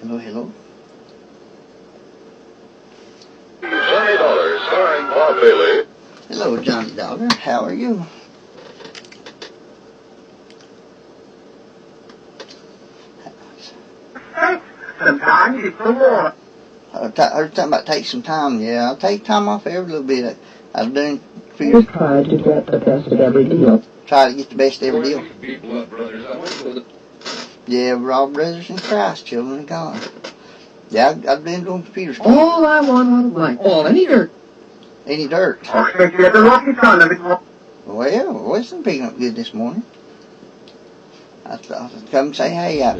Hello, hello. $20 starring Bob Bailey. Hello, Johnny Dollar. How are you? Sometimes it's the war. I heard something about take some time. Yeah, I'll take time off every little bit. I've done. Just try to get the best of every deal. Try to get the best of every deal. Yeah, we're all brothers in Christ, children of God. Yeah, I've been doing computer stuff. All I want on life. All any dirt. Any dirt? I think you're the lucky son of it. Well, wasn't picking up good this morning. I thought I'd come say hey. I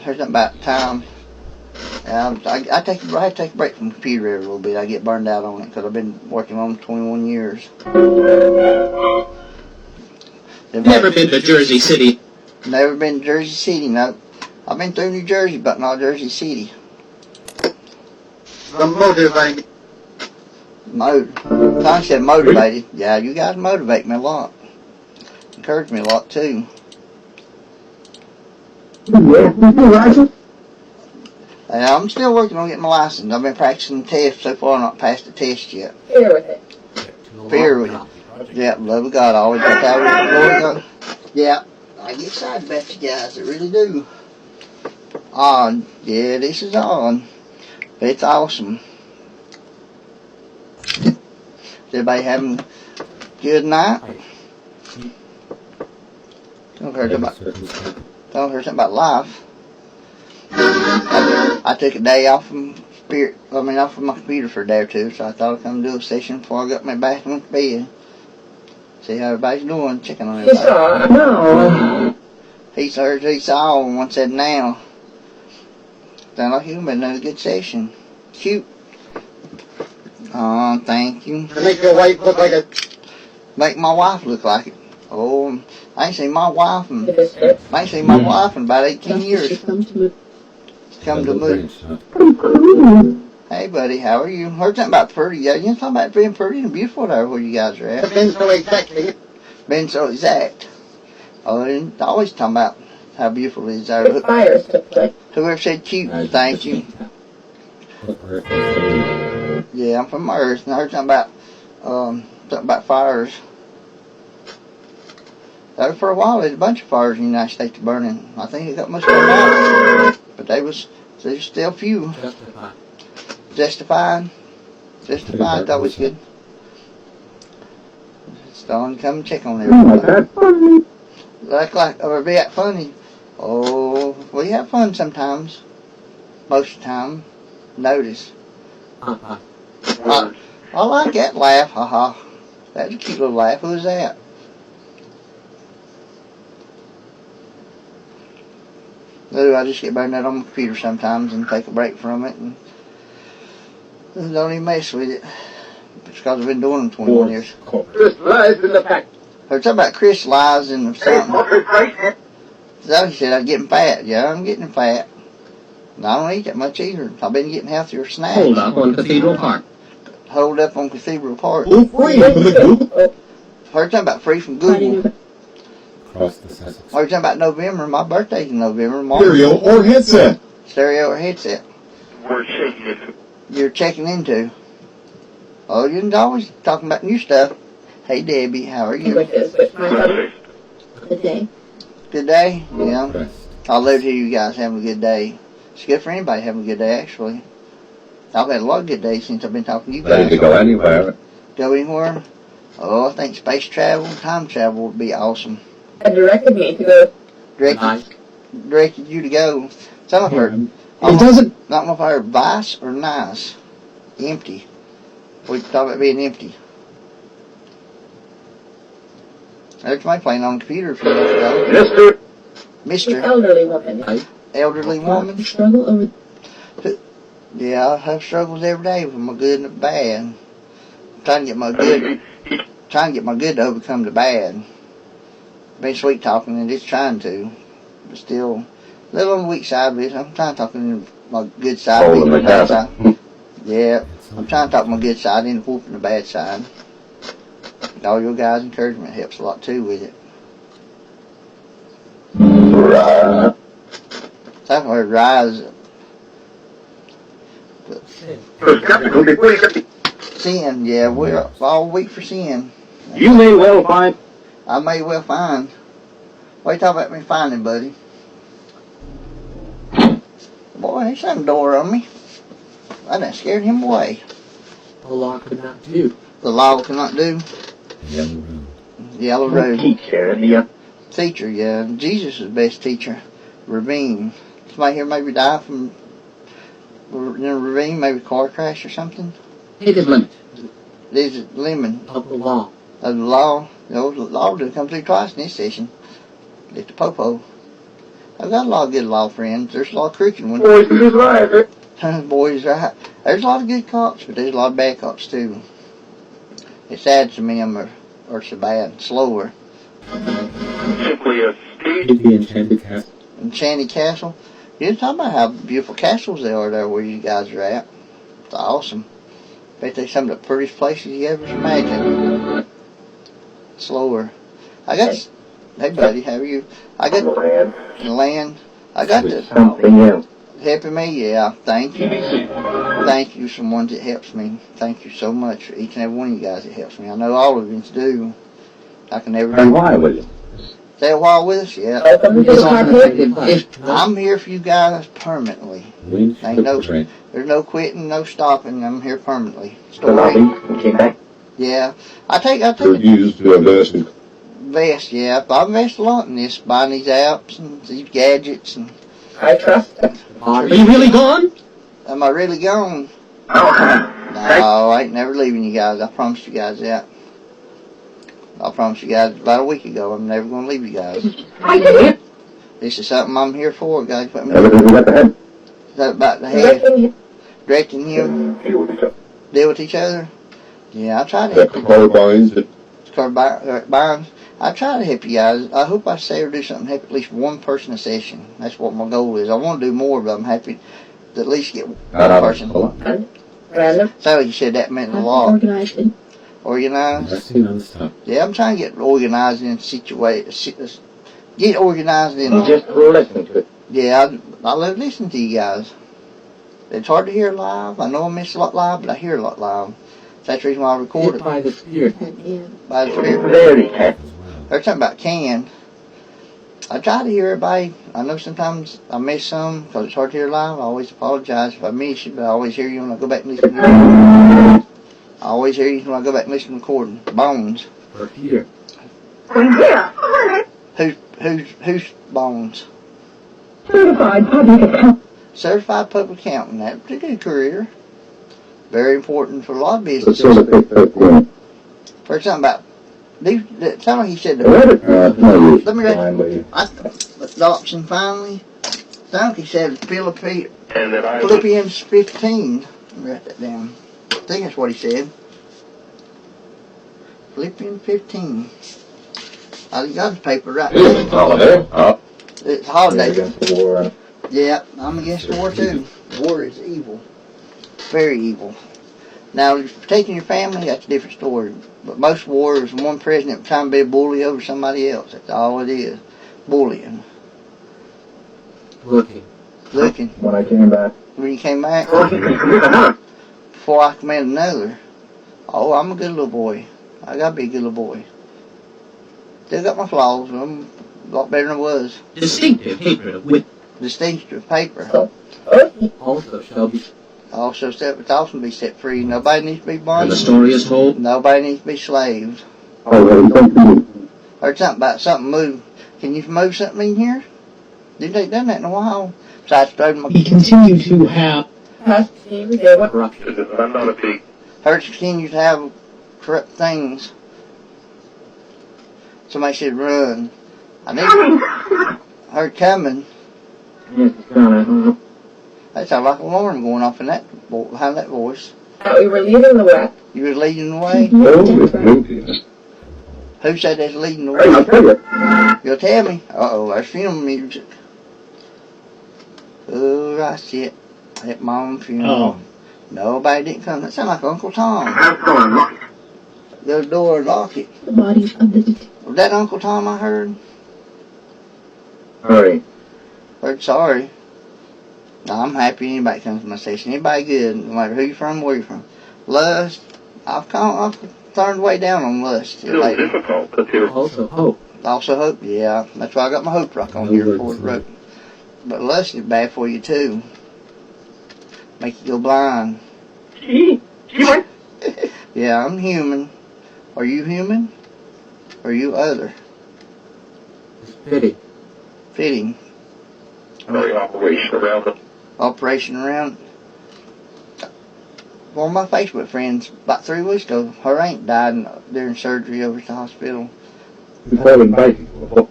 heard something about time. I take a break from the computer every little bit. I get burned out on it because I've been working on it 21 years. Never been to Jersey City. Never been to Jersey City, no. I've been through New Jersey, but not Jersey City. The motivating. Tom said motivated. Yeah, you guys motivate me a lot. Encourage me a lot, too. And I'm still working on getting my license. I've been practicing the test so far, not passed the test yet. Fear with it. Fear with it. Yeah, love of God. I always get that with it. Yeah, I get excited about you guys. I really do. Odd. Yeah, this is odd. But it's awesome. Is everybody having a good night? Don't hear something about life. I took a day off from off from my computer for a day or two, so I thought I'd come do a session before I got my back and went to bed. See how everybody's doing, checking on everybody. No. He heard, he saw, and one said now. Sound like you've been doing a good session. Cute. Oh, thank you. To make your wife look like a... Make my wife look like it. Oh, I ain't seen my wife in about 18 years. Come to move. Hey, buddy, how are you? Heard something about pretty. Yeah, you talking about being pretty and beautiful there where you guys are at. Been so exactly. Been so exact. Oh, and always talking about how beautiful it is there. Fires took place. Whoever said cute, thank you. Yeah, I'm from Earth, and I heard something about fires. For a while, there's a bunch of fires in the United States burning. I think it got most of them out, but there's still few. Justified. Justified, that was good. Stone, come check on everybody. Or be that funny. Oh, we have fun sometimes. Most of the time. Notice. I like that laugh, haha. That's a cute little laugh. Who's that? No, I just get burned out on my computer sometimes and take a break from it and don't even mess with it. It's because I've been doing them 21 years. Crystallized in the fact. Heard something about crystallizing something. So he said I'm getting fat. Yeah, I'm getting fat. And I don't eat that much either. I've been getting healthier snacks. Hold up on Cathedral Park. Hold up on Cathedral Park. Oh, free from the Google. Heard something about free from Google. Across the Sussex. Heard something about November. My birthday's in November. Stereo or headset. Stereo or headset. We're checking into. You're checking into. Oh, you're always talking about new stuff. Hey, Debbie, how are you? Good day. Good day? Yeah. I love to hear you guys having a good day. It's good for anybody having a good day, actually. I've had a lot of good days since I've been talking to you guys. Ready to go anywhere. Go anywhere? Oh, I think space travel, time travel would be awesome. And directed me to go. Directed you to go. Some of her. It doesn't. I don't know if I heard vice or nice. Empty. We talk about being empty. There's my playing on the computer a few minutes ago. Mister. Elderly woman. Elderly woman. Struggle over. Yeah, I have struggles every day with my good and the bad. Trying to get my good to overcome the bad. Been sweet talking and just trying to, but still a little on the weak side of it. I'm trying to talk in my good side, beating the bad side. Yeah, I'm trying to talk my good side and whooping the bad side. All your guys' encouragement helps a lot too with it. So Yeah, or rise. You're skeptical before you get the... Sin, yeah, we're all weak for sin. You may well find... I may well find. What you talking about me finding, buddy? Boy, he shut the door on me. I done scared him away. The law could not do. The law cannot do. Yellow room. Yellow road. Teacher, yeah. Teacher, yeah. Jesus is the best teacher. Ravine. Somebody here maybe die from in a ravine, maybe a car crash or something. Native limit. There's a lemon Of the law. of the law. The old law didn't come through twice in this session. It's the popo. I've got a lot of good law friends. There's a lot of crooked ones. Boys in his life. Boys, there's a lot of good cops, but there's a lot of bad cops too. It's sad to me are so bad, slower. Simply a stage. The enchanted castle. Enchanted Castle. You're talking about how beautiful castles they are there where you guys are at. It's awesome. Bet they're some of the prettiest places you ever imagined. Slower. I got. Hey buddy, how are you? I got land. I got the Something else. helping me. Yeah, thank you. Thank you, someone that helps me. Thank you so much for each and every one of you guys that helps me. I know all of you do. I can never And do. why, William? Stay a while with us, yeah. Welcome to the carpet. I'm here for you guys permanently. Wind Ain't no- train. There's no quitting, no stopping. I'm here permanently. The lobby Story. came back. Yeah. I take a used to invest in vest, yeah. I invest a lot in this, buying these apps and these gadgets. And I trust the Are body. you really gone? am I really gone? Oh, No, I ain't never leaving you guys. I promised you guys that. I promised you guys about a week ago I'm never going to leave you guys. This is something I'm here for, guys. Put me everything we got to have. Is that about the head? Directing Directing him? Deal with each other. Deal with each other? Yeah, I try to that car binds that Barnes. I try to help you guys. I hope I say or do something to help at least one person a session. That's what my goal is. I want to do more, but I'm happy to at least get one person. random. So you said that meant a lot. Organized. Organized? resting on the top. Yeah, I'm trying to get organized in situations. Get organized in. Just listen to it. Yeah, I love listening to you guys. It's hard to hear live. I know I miss a lot live, but I hear a lot live. That's the reason why I record it. By the Spirit. By the Spirit. Very happy. There's something about can. I try to hear everybody. I know sometimes I miss some because it's hard to hear live. I always apologize if I miss you, but I always hear you when I go back and listen to you. I always hear you when I go back and listen to recording. Bones. For Peter. Who's Bones? Certified public account. Certified public accountant. That's a good career. Very important for a lot of The businesses. sort of thing that, Heard something about these. Sound like he said the no, Let me read- finally. adoption finally. Sound like he said And that I was Philippians 15. Let me write that down. I think that's what he said. Philippians 15. I got the paper right there. Holiday. It's holiday. Against the war. Yeah, I'm against the war too. War is evil. Very evil. Now, if you're taking your family, that's a different story. But most war is one president trying to be a bully over somebody else. That's all it is. Bullying. Looking. Looking. When I came back. When you came back, before I command another. Oh, I'm a good little boy. I gotta be a good little boy. Still got my flaws, but I'm a lot better than I was. Distinctive hatred of wit. Distinctive paper. Also shall be. Also, it's awesome to be set free. Nobody needs to be And the bonded. story is told. Nobody needs to be slaves. Oh, thank you. Heard something about something move. Can you move something in here? Didn't they done that in a while? Besides throwing my... We continue to have Past every day. What? corruption. I'm not a big. Heard continue to have corrupt things. Somebody should run. I need... Heard coming. Yes, it's gonna. That sounded like an alarm going off in that behind that voice. We were leaving the west. You was leading the way? Oh, it's moving. Who said that's leading the Hey, I'll way? tell you. You'll tell me. Uh-oh, there's funeral music. Oh, that's it. At mom's funeral. Nobody didn't come. That sounded like Uncle Tom. Have gone, look. The door, lock it. The bodies of the Was that Uncle Tom I heard? Hurry. Heard sorry. I'm happy anybody comes to my station. Anybody good, no matter who you're from, where you're from. Lust, I've turned way down on lust. Still difficult, but there Also hope. Also hope, yeah. That's why I got my hope rock on here before the rope. But lust is bad for you too. Make you go blind. Yeah, I'm human. Are you human? Or are you other? It's pity. Fitting. very operation around the Operation around. One of my Facebook friends, about 3 weeks ago, her aunt died during surgery over at the hospital. Falling bicycle.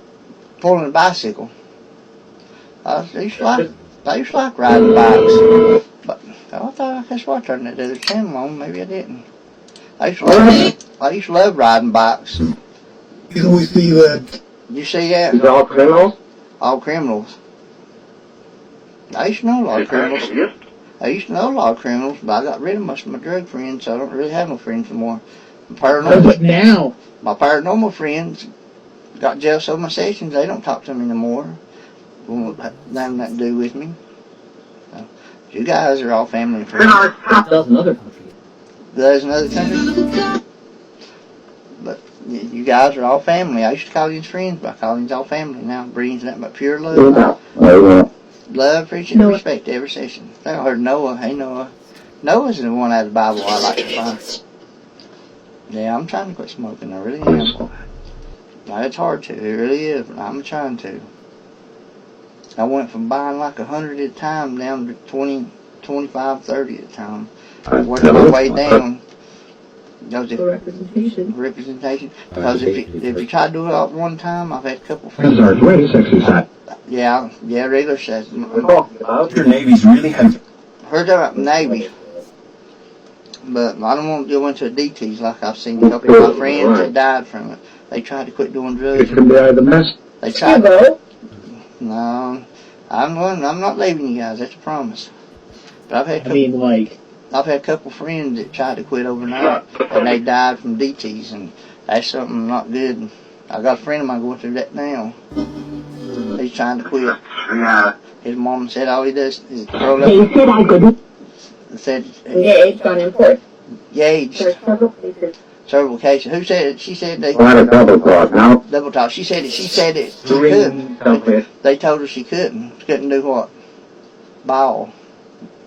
Pulling a bicycle. I used to like riding bikes. But I thought I could swear I turned that other channel on. Maybe I didn't. I used to love riding bikes. You always see that. You see that? These are all criminals? All criminals. I used to know a lot of criminals. Yes. I used to know a lot of criminals, but I got rid of most of my drug friends, so I don't really have no friends anymore. But now. My paranormal friends got jail so many sessions, they don't talk to me no more. Won't have nothing to do with me. So, you guys are all family and friends. That's another country. There's another country. But you guys are all family. I used to call you friends, but I call you all family now. Breeding's nothing but pure love. Love, friendship, and respect every session. I heard Noah. Hey, Noah. Noah's the one out of the Bible I like to find. Yeah, I'm trying to quit smoking. I really am. Now, it's hard to. It really is, but I'm trying to. I went from buying like 100 at a time down to 20, 25, 30 at a time. Working my way down. Representation. Because if you try to do it all at one time, I've had a couple friends. That's our greatest exercise. Yeah, regular sex. Your Navy's really heavy. Heard about Navy. But I don't want to go into the details like I've seen a couple of my friends that died from it. They tried to quit doing drugs. It's going to be out of the mess. They tried. No, I'm not leaving you guys. That's a promise. But I've had a couple friends that tried to quit overnight, and they died from DTs, and that's something not good. I got a friend of mine going through that now. He's trying to quit. Yeah. His mom said all he does is roll up. He said I couldn't. Said Engaged on import. engaged. There's several places. Several cases. Who said it? She said they. Well, that's double talk now. Double talk. She said it. She said it. She couldn't. They told her she couldn't. She couldn't do what? Ball.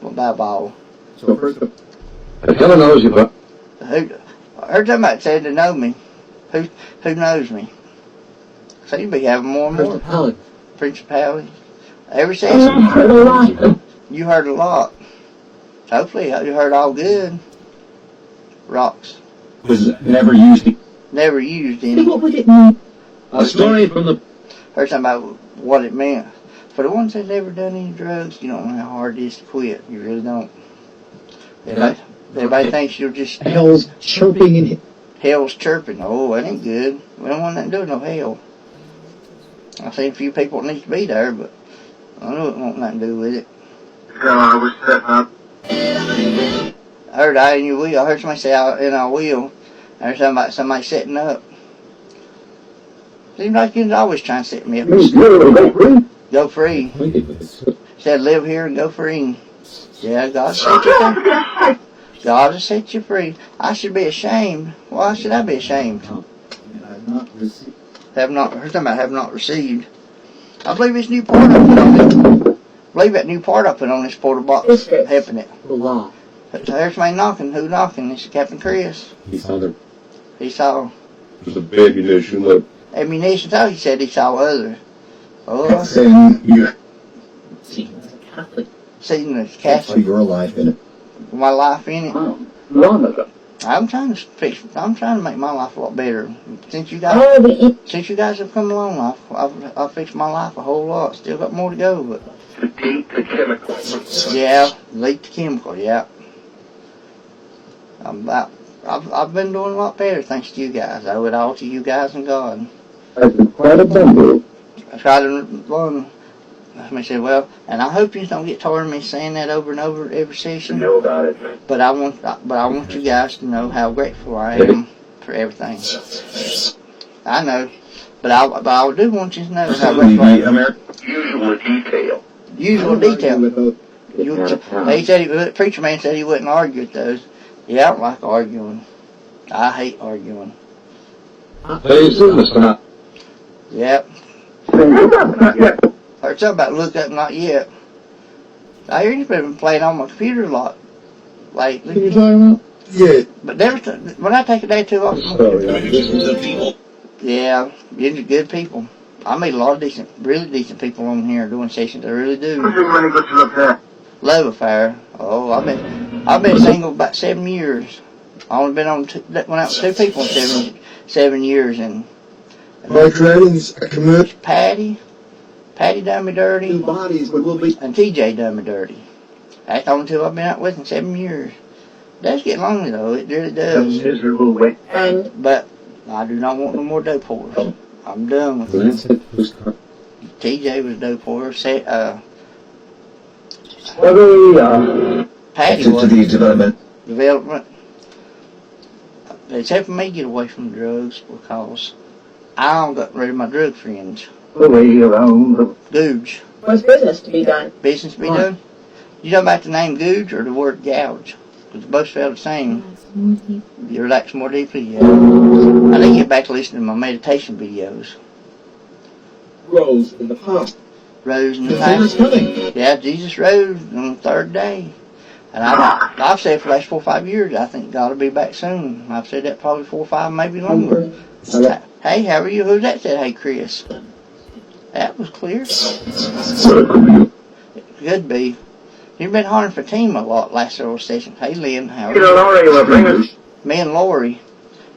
What about ball? So first, The killer knows you, but Who? Heard somebody said they know me. Who knows me? So you be having more and more. principality. Principality. Every session. You heard a lot. Hopefully you heard all good. Rocks. Was never used. Never used any. What would it mean? A story from the. Heard something about what it meant. For the ones that never done any drugs, you don't know how hard it is to quit. You really don't. Everybody thinks you're just Hell's chirping in. hell's chirping. Oh, that ain't good. We don't want nothing to do with no hell. I've seen a few people that need to be there, but I know it won't nothing to do with it. I was setting up. I heard I in your wheel. I heard somebody say in our wheel. I heard somebody setting up. Seems like you're always trying to set me up. Go free. Said live here and go free. Yeah, God set you free. God has set you free. I should be ashamed. Why should I be ashamed? Have not received. I believe this new part I put on this. I believe that new part I put on this portal box helping it. The law. But there's somebody knocking. Who knocking? It's Captain Chris. He saw there He saw was a baby ammunition load. ammunition. So he said he saw others. Oh, Saying you See, as a Catholic. seeing the saw Catholic. your life in it. My life in it. Long ago. I'm trying to make my life a lot better. Since you guys have come along, I've fixed my life a whole lot. Still got more to go, but to deep the chemicals. yeah, leak the chemical. Yeah, I've been doing a lot better thanks to you guys. I owe it all to you guys and God. That's quite a bundle. I try to learn. I said, well, and I hope you don't get tired of me saying that over and over every session. Know about it. But I want you guys to know how grateful I am for everything. I know, but I do want you to know how grateful I am. Usual detail. Usual detail. He said the preacher man said he wouldn't argue with those. Yeah, I don't like arguing. I hate arguing. Hey, Superstar. Yep. Heard something about look up, not yet. I hear you've been playing on my computer a lot lately. What are you talking about? Yeah. But when I take a day or two off, yeah, you're good people. I meet a lot of really decent people on here doing sessions. I really do. Love affair. Oh, I've been single about 7 years. I only been on went out with 2 people in 7 years, and Bike riding's a commitment. Patty done me dirty, 2 bodies, but we'll be. and TJ done me dirty. That's the only 2 I've been out with in 7 years. It does get lonely though, it really does. Miserable way. But I do not want no more dope whores. I'm done with it. TJ was a dope whore. Patty To was the development. development. It's helping me get away from drugs because I don't got rid of my drug friends. The way around the Googe. What's business to be done? Business be done? You know about the name Googe or the word gouge? Because both spell the same. You relax more deeply, yeah. I need to get back to listening to my meditation videos. Rose in the past. Rose in the The sinner's past. coming. Yeah, Jesus rose on the 3rd day. And I've said for the last 4 or 5 years, I think God will be back soon. I've said that probably 4 or 5, maybe longer. Hey, how are you? Who's that said, hey, Chris? That was clear. Could be. You've been hollering for team a lot last several sessions. Hey, Lynn, how are you? Me and Lori.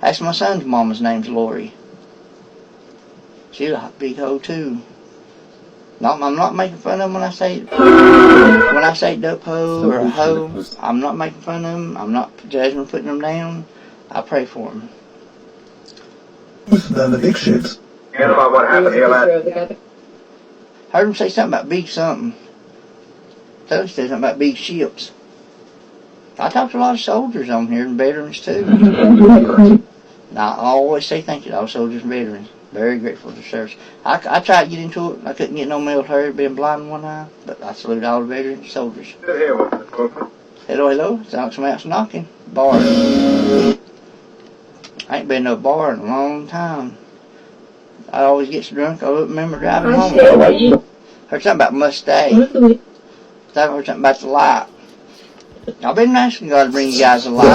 That's my son's mama's name's Lori. She's a big hoe too. I'm not making fun of them when I say dope hoe or a hoe. I'm not making fun of them. I'm not judging them, putting them down. I pray for them. Than the big ships. You know about what happened here last Heard them say something about big something. They said something about big ships. I talked to a lot of soldiers on here and veterans too. Now, I always say thank you to all soldiers and veterans. Very grateful for the service. I tried to get into it. I couldn't get no military, being blind in one eye. But I salute all the veterans and soldiers. Sit here with us, Copeland. Hello, hello. Sounds like somebody else knocking. Bar. I ain't been to a bar in a long time. I always get so drunk I don't remember driving home. Heard something about Mustang. I heard something about the light. I've been asking God to bring you guys a light.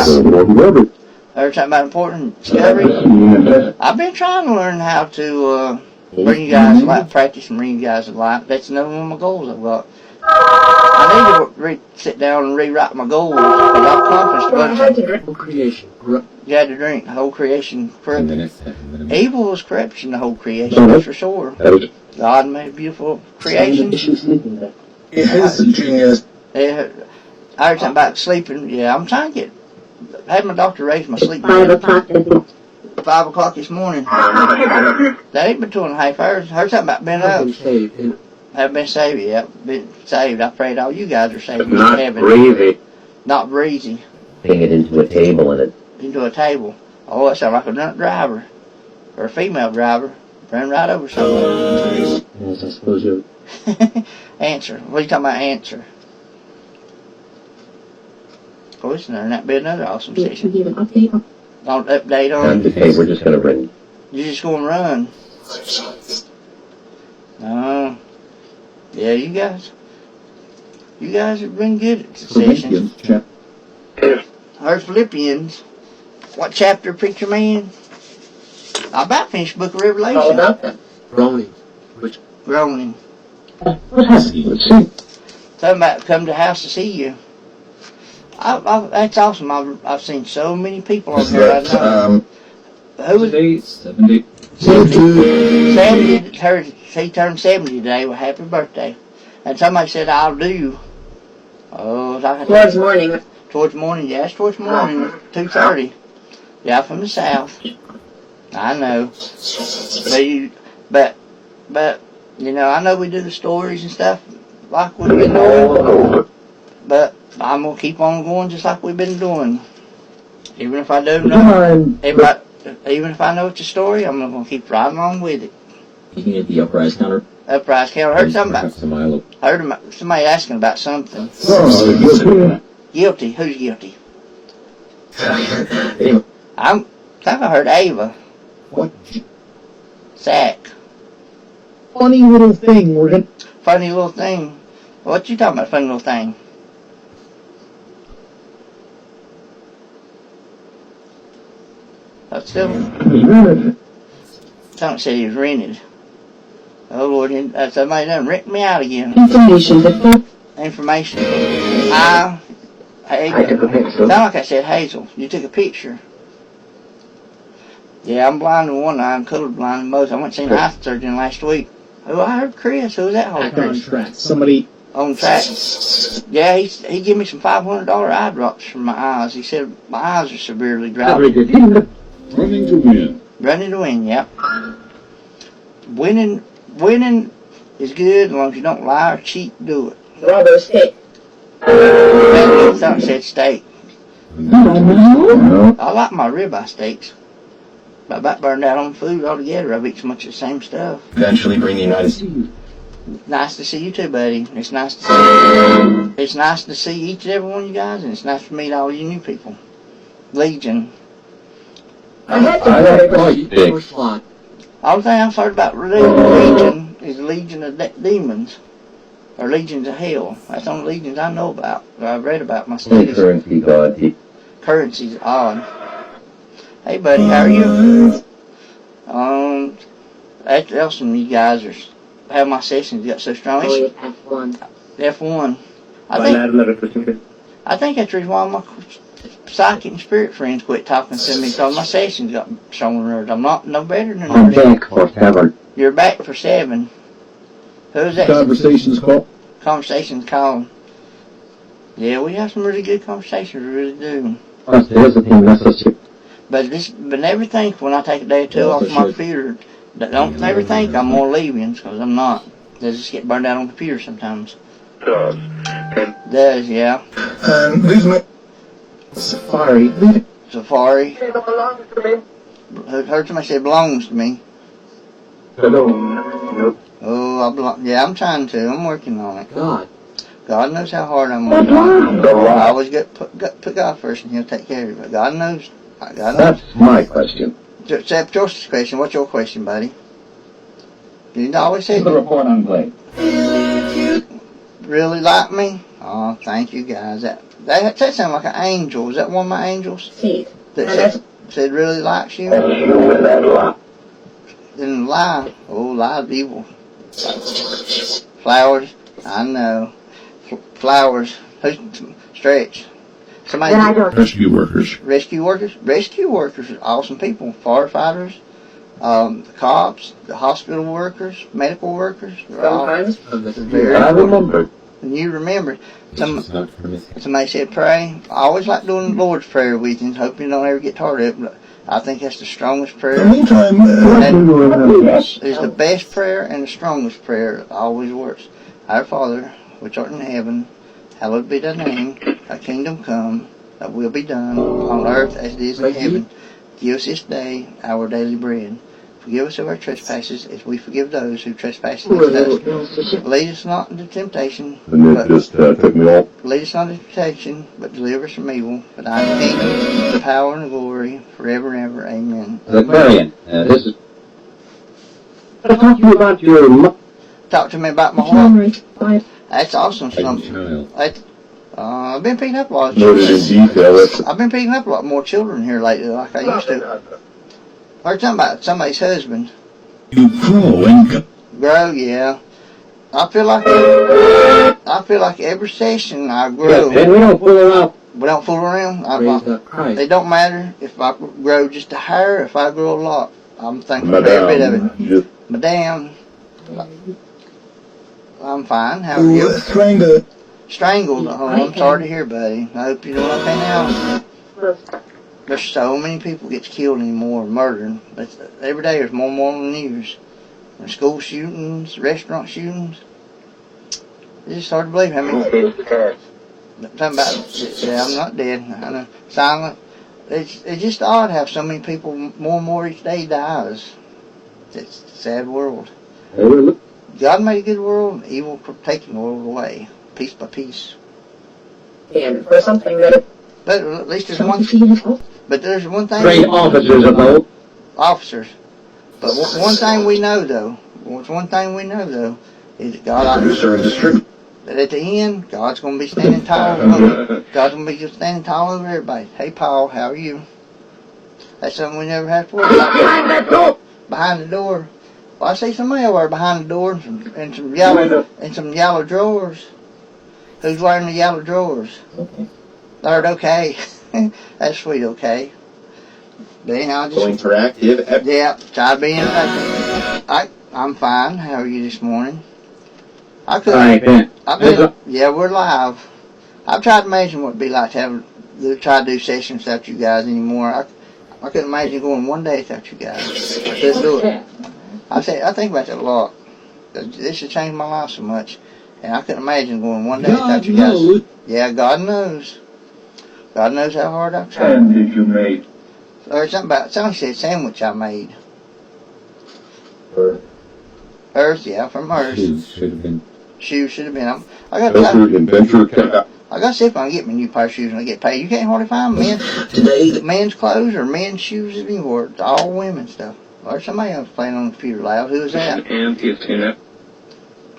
I heard something about important discovery. I've been trying to learn how to bring you guys a light, practice and bring you guys a light. That's another one of my goals I've got. I need to sit down and rewrite my goals because I've accomplished a bunch of Whole creation. You had to drink the whole creation corrupted. Evil was corruption, the whole creation, that's for sure. God made a beautiful creation. It is genius. I heard something about sleeping. Yeah, I'm trying to I had my doctor raise my sleep. 5 o'clock. 5 o'clock this morning. That ain't been 2.5 hours. Heard something about being up. Haven't been saved yet. Been saved. I prayed all you guys are saved. Not Heaven. breathing. Not breezy. Putting it into a table and it. Into a table. Oh, that sounds like a drunk driver. Or a female driver. Ran right over someone. Yes, I suppose you. Answer. What are you talking about answer? Of course, and that be another awesome session. Give an update. Don't update on it. Hey, we're just gonna run. You're just going to run. No. Yeah, you guys have been good at the sessions. Here's Philippians. What chapter, preacher man? I about finished the book of All Revelation. about them. Groaning. Groaning. Let's see. Talking about come to the house to see you. That's awesome. I've seen so many people on here. I know. Who was 70. 70? He turned 70 today. Well, happy birthday. And somebody said, I'll do. Oh, Towards morning. Towards morning, yes, towards morning, 2:30. Yeah, from the south. I know. But you know, I know we do the stories and stuff like we've been doing. But I'm gonna keep on going just like we've been doing. Even if I don't know, even if I know it's a story, I'm gonna keep right along with it. You can get the uprise counter. Uprise County. Heard something about. Perhaps a mile of Heard somebody asking about something. Oh, Guilty. Who's guilty? Anyway, I think I heard Ava. what Sack. funny little thing, Morgan. Funny little thing. What you talking about? Funny little thing. That's still. Something said he was rented. Oh Lord, somebody done ripped me out again. Information that Information. I took a picture. Sound like I said Hazel. You took a picture. Yeah, I'm blind in one eye. I'm colorblind in both. I went to see an eye surgeon last week. Oh, I heard Chris. Who was that? Back on track. Somebody. On track. Yeah, he gave me some $500 eye drops for my eyes. He said my eyes are severely dry. running to win. Running to win, yep. Winning is good as long as you don't lie or cheat, do it. rob a steak. Something said steak. No. I like my ribeye steaks. But I about burned out on food altogether. I've eaten so much of the same stuff. Eventually bring the United States. Nice to see you too, buddy. It's nice to see. It's nice to see each and every one of you guys, and it's nice to meet all you new people. Legion. I had to I worry don't quite dig. All the thing I've heard about Legion is Legion of Demons. Or Legions of Hell. That's the only legions I know about. Or I've read about my studies. Currency God. Currency's odd. Hey buddy, how are you? After Elson, you guys are how my sessions got so strong. Oh, It's yeah, F1. F1. I think that's the reason why my psychic and spirit friends quit talking to me, because my sessions got stronger. I'm not no better than I'm others. back for 7. You're back for 7. Who's that? Conversations call. Conversations called. Yeah, we have some really good conversations. We really do. Visiting Mississippi. But never think when I take a day or two off my computer. Don't never think I'm more leaving, because I'm not. They just get burned out on the computer sometimes. Does, yeah. These my Safari. Safari. Heard somebody say belongs to me. Nope. Oh, I'm trying to. I'm working on it. God knows how hard I'm That's working on it. right. I always put God first, and He'll take care of it. But God knows. God knows. That's my question. Except your question. What's your question, buddy? You always say The report on Blake. really like me. Oh, thank you guys. That sounded like an angel. Is that one of my angels Teeth. that said really likes you? Didn't lie. Oh, lie's evil. Flowers. I know. Flowers. Stretch. Somebody. Rescue workers. Rescue workers. Rescue workers are awesome people. Firefighters. The cops. The hospital workers. Medical workers. They're all very I important. remember. And you remember. It's not for me. Somebody said pray. I always like doing the Lord's Prayer with you, hoping you don't ever get tired of it. But I think that's the strongest In the prayer. meantime, It's the best prayer and the strongest prayer. It always works. Our Father, which art in heaven, hallowed be thy name. Thy kingdom come. Thy will be done on earth as it is in heaven. Give us this day our daily bread. Forgive us of our trespasses as we forgive those who trespass against us. Lead us not into temptation, And it but just took me off. lead us not into temptation, but deliver us from evil. For thine is the kingdom, the power, and the glory, forever and ever. Amen. Marion, this is. I'll talk to you about your. Talk to me about my Cameron, wife. That's awesome. Child. I've been picking up a lot of Noted children. in detail. That's I've been picking up a lot more children here lately, like I used to. Heard something about somebody's husband. you grow and Grow, yeah. I feel like every session I grow. And we don't fool around. We don't fool around. It don't matter if I grow just a hair, if I grow a lot. I'm thankful for every bit of it. just Madame, I'm fine. How are you? trying to Strangled. Oh, I'm sorry to hear, buddy. I hope you're doing okay now. There's so many people gets killed anymore, murdered. Every day there's more and more on the news. There's school shootings, restaurant shootings. It's just hard to believe how many. Talking about, yeah, I'm not dead. I know. Silent. It's just odd how so many people, more and more each day dies. It's a sad world. God made a good world, evil taking the world away, piece by piece. And for something that But at least there's one. But there's one thing. Great officers of hope. Officers. But one thing we know though. One thing we know though is that God. Producer and distributor. But at the end, God's going to be standing tall. God's going to be standing tall over everybody. Hey, Paul, how are you? That's something we never have to worry about. Behind the door. Well, I see somebody over there behind the door and some yellow drawers. Who's wearing the yellow drawers? Okay. Third, okay. That's sweet, okay. But anyhow, Going interactive. yeah, try to be interactive. I'm fine. How are you this morning? I couldn't. Alright, Ben. Yeah, we're live. I've tried to imagine what it'd be like to try to do sessions without you guys anymore. I couldn't imagine going one day without you guys. I couldn't do it. I think about that a lot. This has changed my life so much, and I couldn't imagine going one day without you guys. knows. Yeah, God knows. God knows how hard I've tried. And did you make? Or somebody said sandwich I made. Earth, yeah, from Earth. Shoes should have been. Shoes should have been. I got Adventure Cap. I got to see if I can get me a new pair of shoes when I get paid. You can't hardly find men's clothes or men's shoes anymore. It's all women's stuff. Or somebody else playing on the computer loud. Who was that?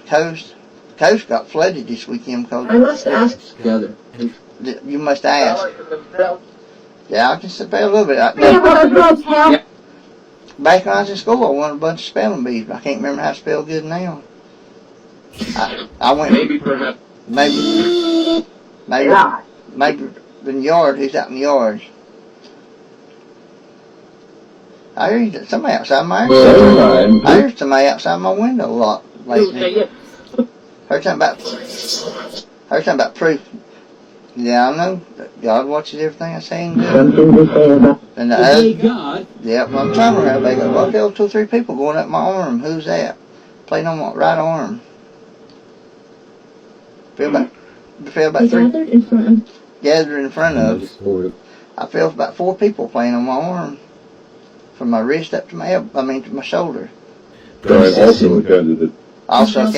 Coast. Coast got flooded this weekend because I must ask. Together. you must ask. Yeah, I can spell a little bit. Back when I was in school, I won a bunch of spelling bees, but I can't remember how to spell good now. I went maybe in the yard. Who's out in the yard? I heard somebody outside my window. I heard somebody outside my window a lot lately. Heard something about proof. Yeah, I know. God watches everything I say and do. And the other, God. yeah, well, I'm trying to remember. They go, well, there were 2 or 3 people going up my arm. Who's that? Playing on my right arm. Feel about 3 gathered in front of. I feel about 4 people playing on my arm, from my wrist up to my to my shoulder. I'm also a candidate. Also,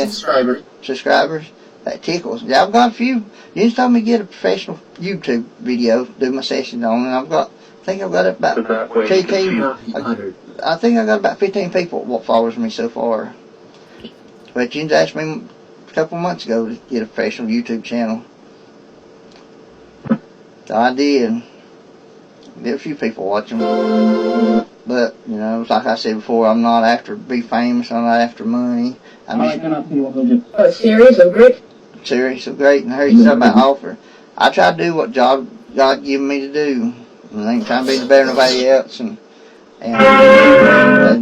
subscribers. That tickles. Yeah, I've got a few. You just told me to get a professional YouTube video, do my sessions on, and I think I've got about 15. I think I got about 15 people what follows me so far. But you just asked me a couple months ago to get a professional YouTube channel. So I did. There a few people watching. But, you know, like I said before, I'm not after to be famous, I'm not after money. I'm just A series of great. serious of great, and I heard you talking about offer. I try to do what God given me to do. I ain't trying to be better than nobody else, and I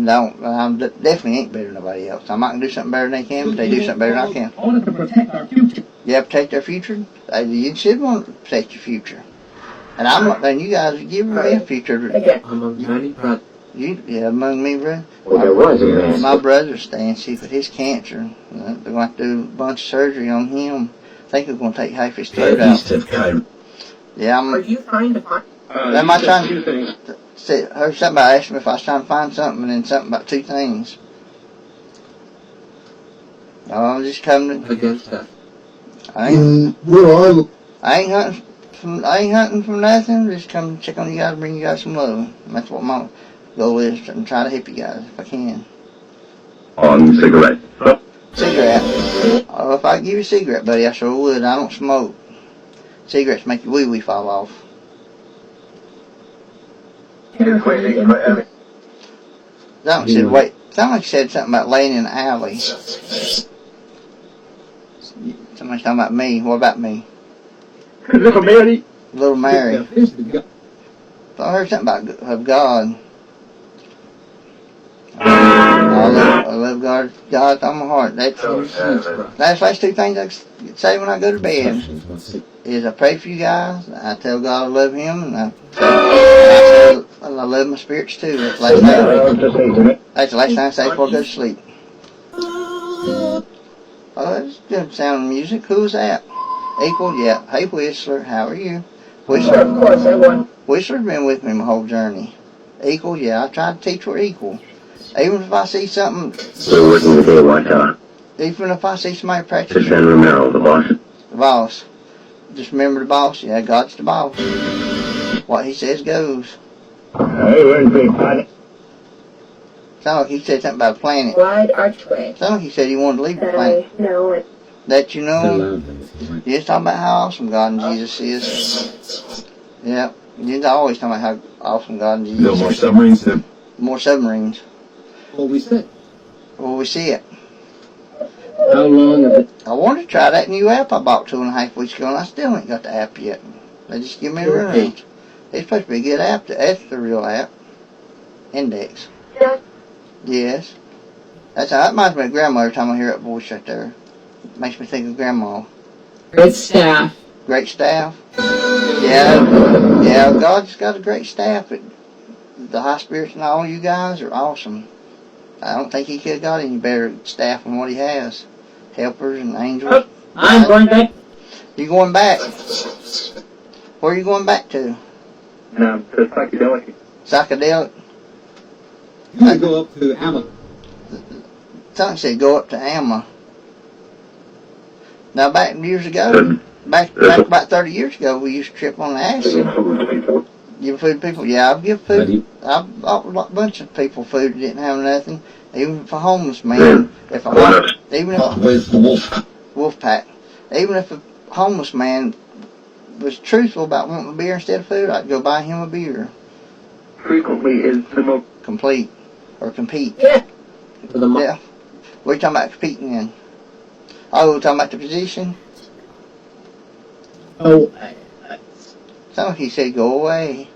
definitely ain't better than nobody else. I might do something better than they can, but they do something better than I can. I wanted to protect our future. Yeah, protect their future. You should want to protect your future. And you guys are giving me a future. Among many brothers. Among me, brother. Well, there was a man. My brother's staying sick with his cancer. They're going to do a bunch of surgery on him. I think they're going to take half his throat out. Yeah, Are you trying to find? Am I trying to see? Heard somebody ask me if I was trying to find something, and then something about 2 things. I'm just coming. Against us. I ain't hunting from nothing. Just come check on you guys, bring you guys some love. That's what my goal is, and try to help you guys if I can. On cigarette. Cigarette. Oh, if I could give you a cigarette, buddy, I sure would. I don't smoke. Cigarettes make your wee-wee fall off. Sound like you said something about laying in the alley. Somebody's talking about me. What about me? Little Mary. Little Mary. I heard something about God. I love God with all my heart. That's the last 2 things I say when I go to bed. Is I pray for you guys. I tell God I love Him, and I love my spirits too. That's the last thing I say before I go to sleep. Oh, that's good sound of music. Who was that? Equal, yeah. Hey, Whistler, how are you? Whistler, Of course, everyone. Whistler's been with me my whole journey. Equal, yeah. I try to teach her equal. Even if I see something. So working with her one time. Even if I see somebody To practicing San Romero, the boss. the boss, just remember the boss. Yeah, God's the boss. What he says goes. Hey, where's Big Buddy? Sound like he said something about a planet. Wide archway. Sound like he said he wanted to leave the planet. No, it. That you They're know, loud, if you like. you're just talking about how awesome God and Jesus is. Yeah, you're always talking about how awesome God and Jesus No is. more submarines then. More submarines. What we said. Well, we see it. How long is it? I wanted to try that new app I bought 2.5 weeks ago, and I still ain't got the app yet. They just give me a run. It's supposed to be a good app. That's the real app. Index. Yes. That reminds me of Grandma every time I hear that voice right there. It makes me think of Grandma. Great staff. Great staff. Yeah, God's got a great staff. The high spirits and all you guys are awesome. I don't think he could have got any better staff than what he has. Helpers and angels. I'm going back. You going back? Where are you going back to? No, to psychedelic. Psychedelic? You can go up to Amazon. Something said go up to Alma. Now back years ago, back about 30 years ago, we used to trip on the acid. Give food to people. Yeah, I've given food. I've bought a bunch of people food that didn't have nothing. Even if a homeless man, Where's the wolf? wolf pack, even if a homeless man was truthful about wanting a beer instead of food, I'd go buy him a beer. Frequently is the most Complete or compete. Yeah. For the Yeah. What are you talking about competing in? Oh, we're talking about the position? Oh, Some of you said go away.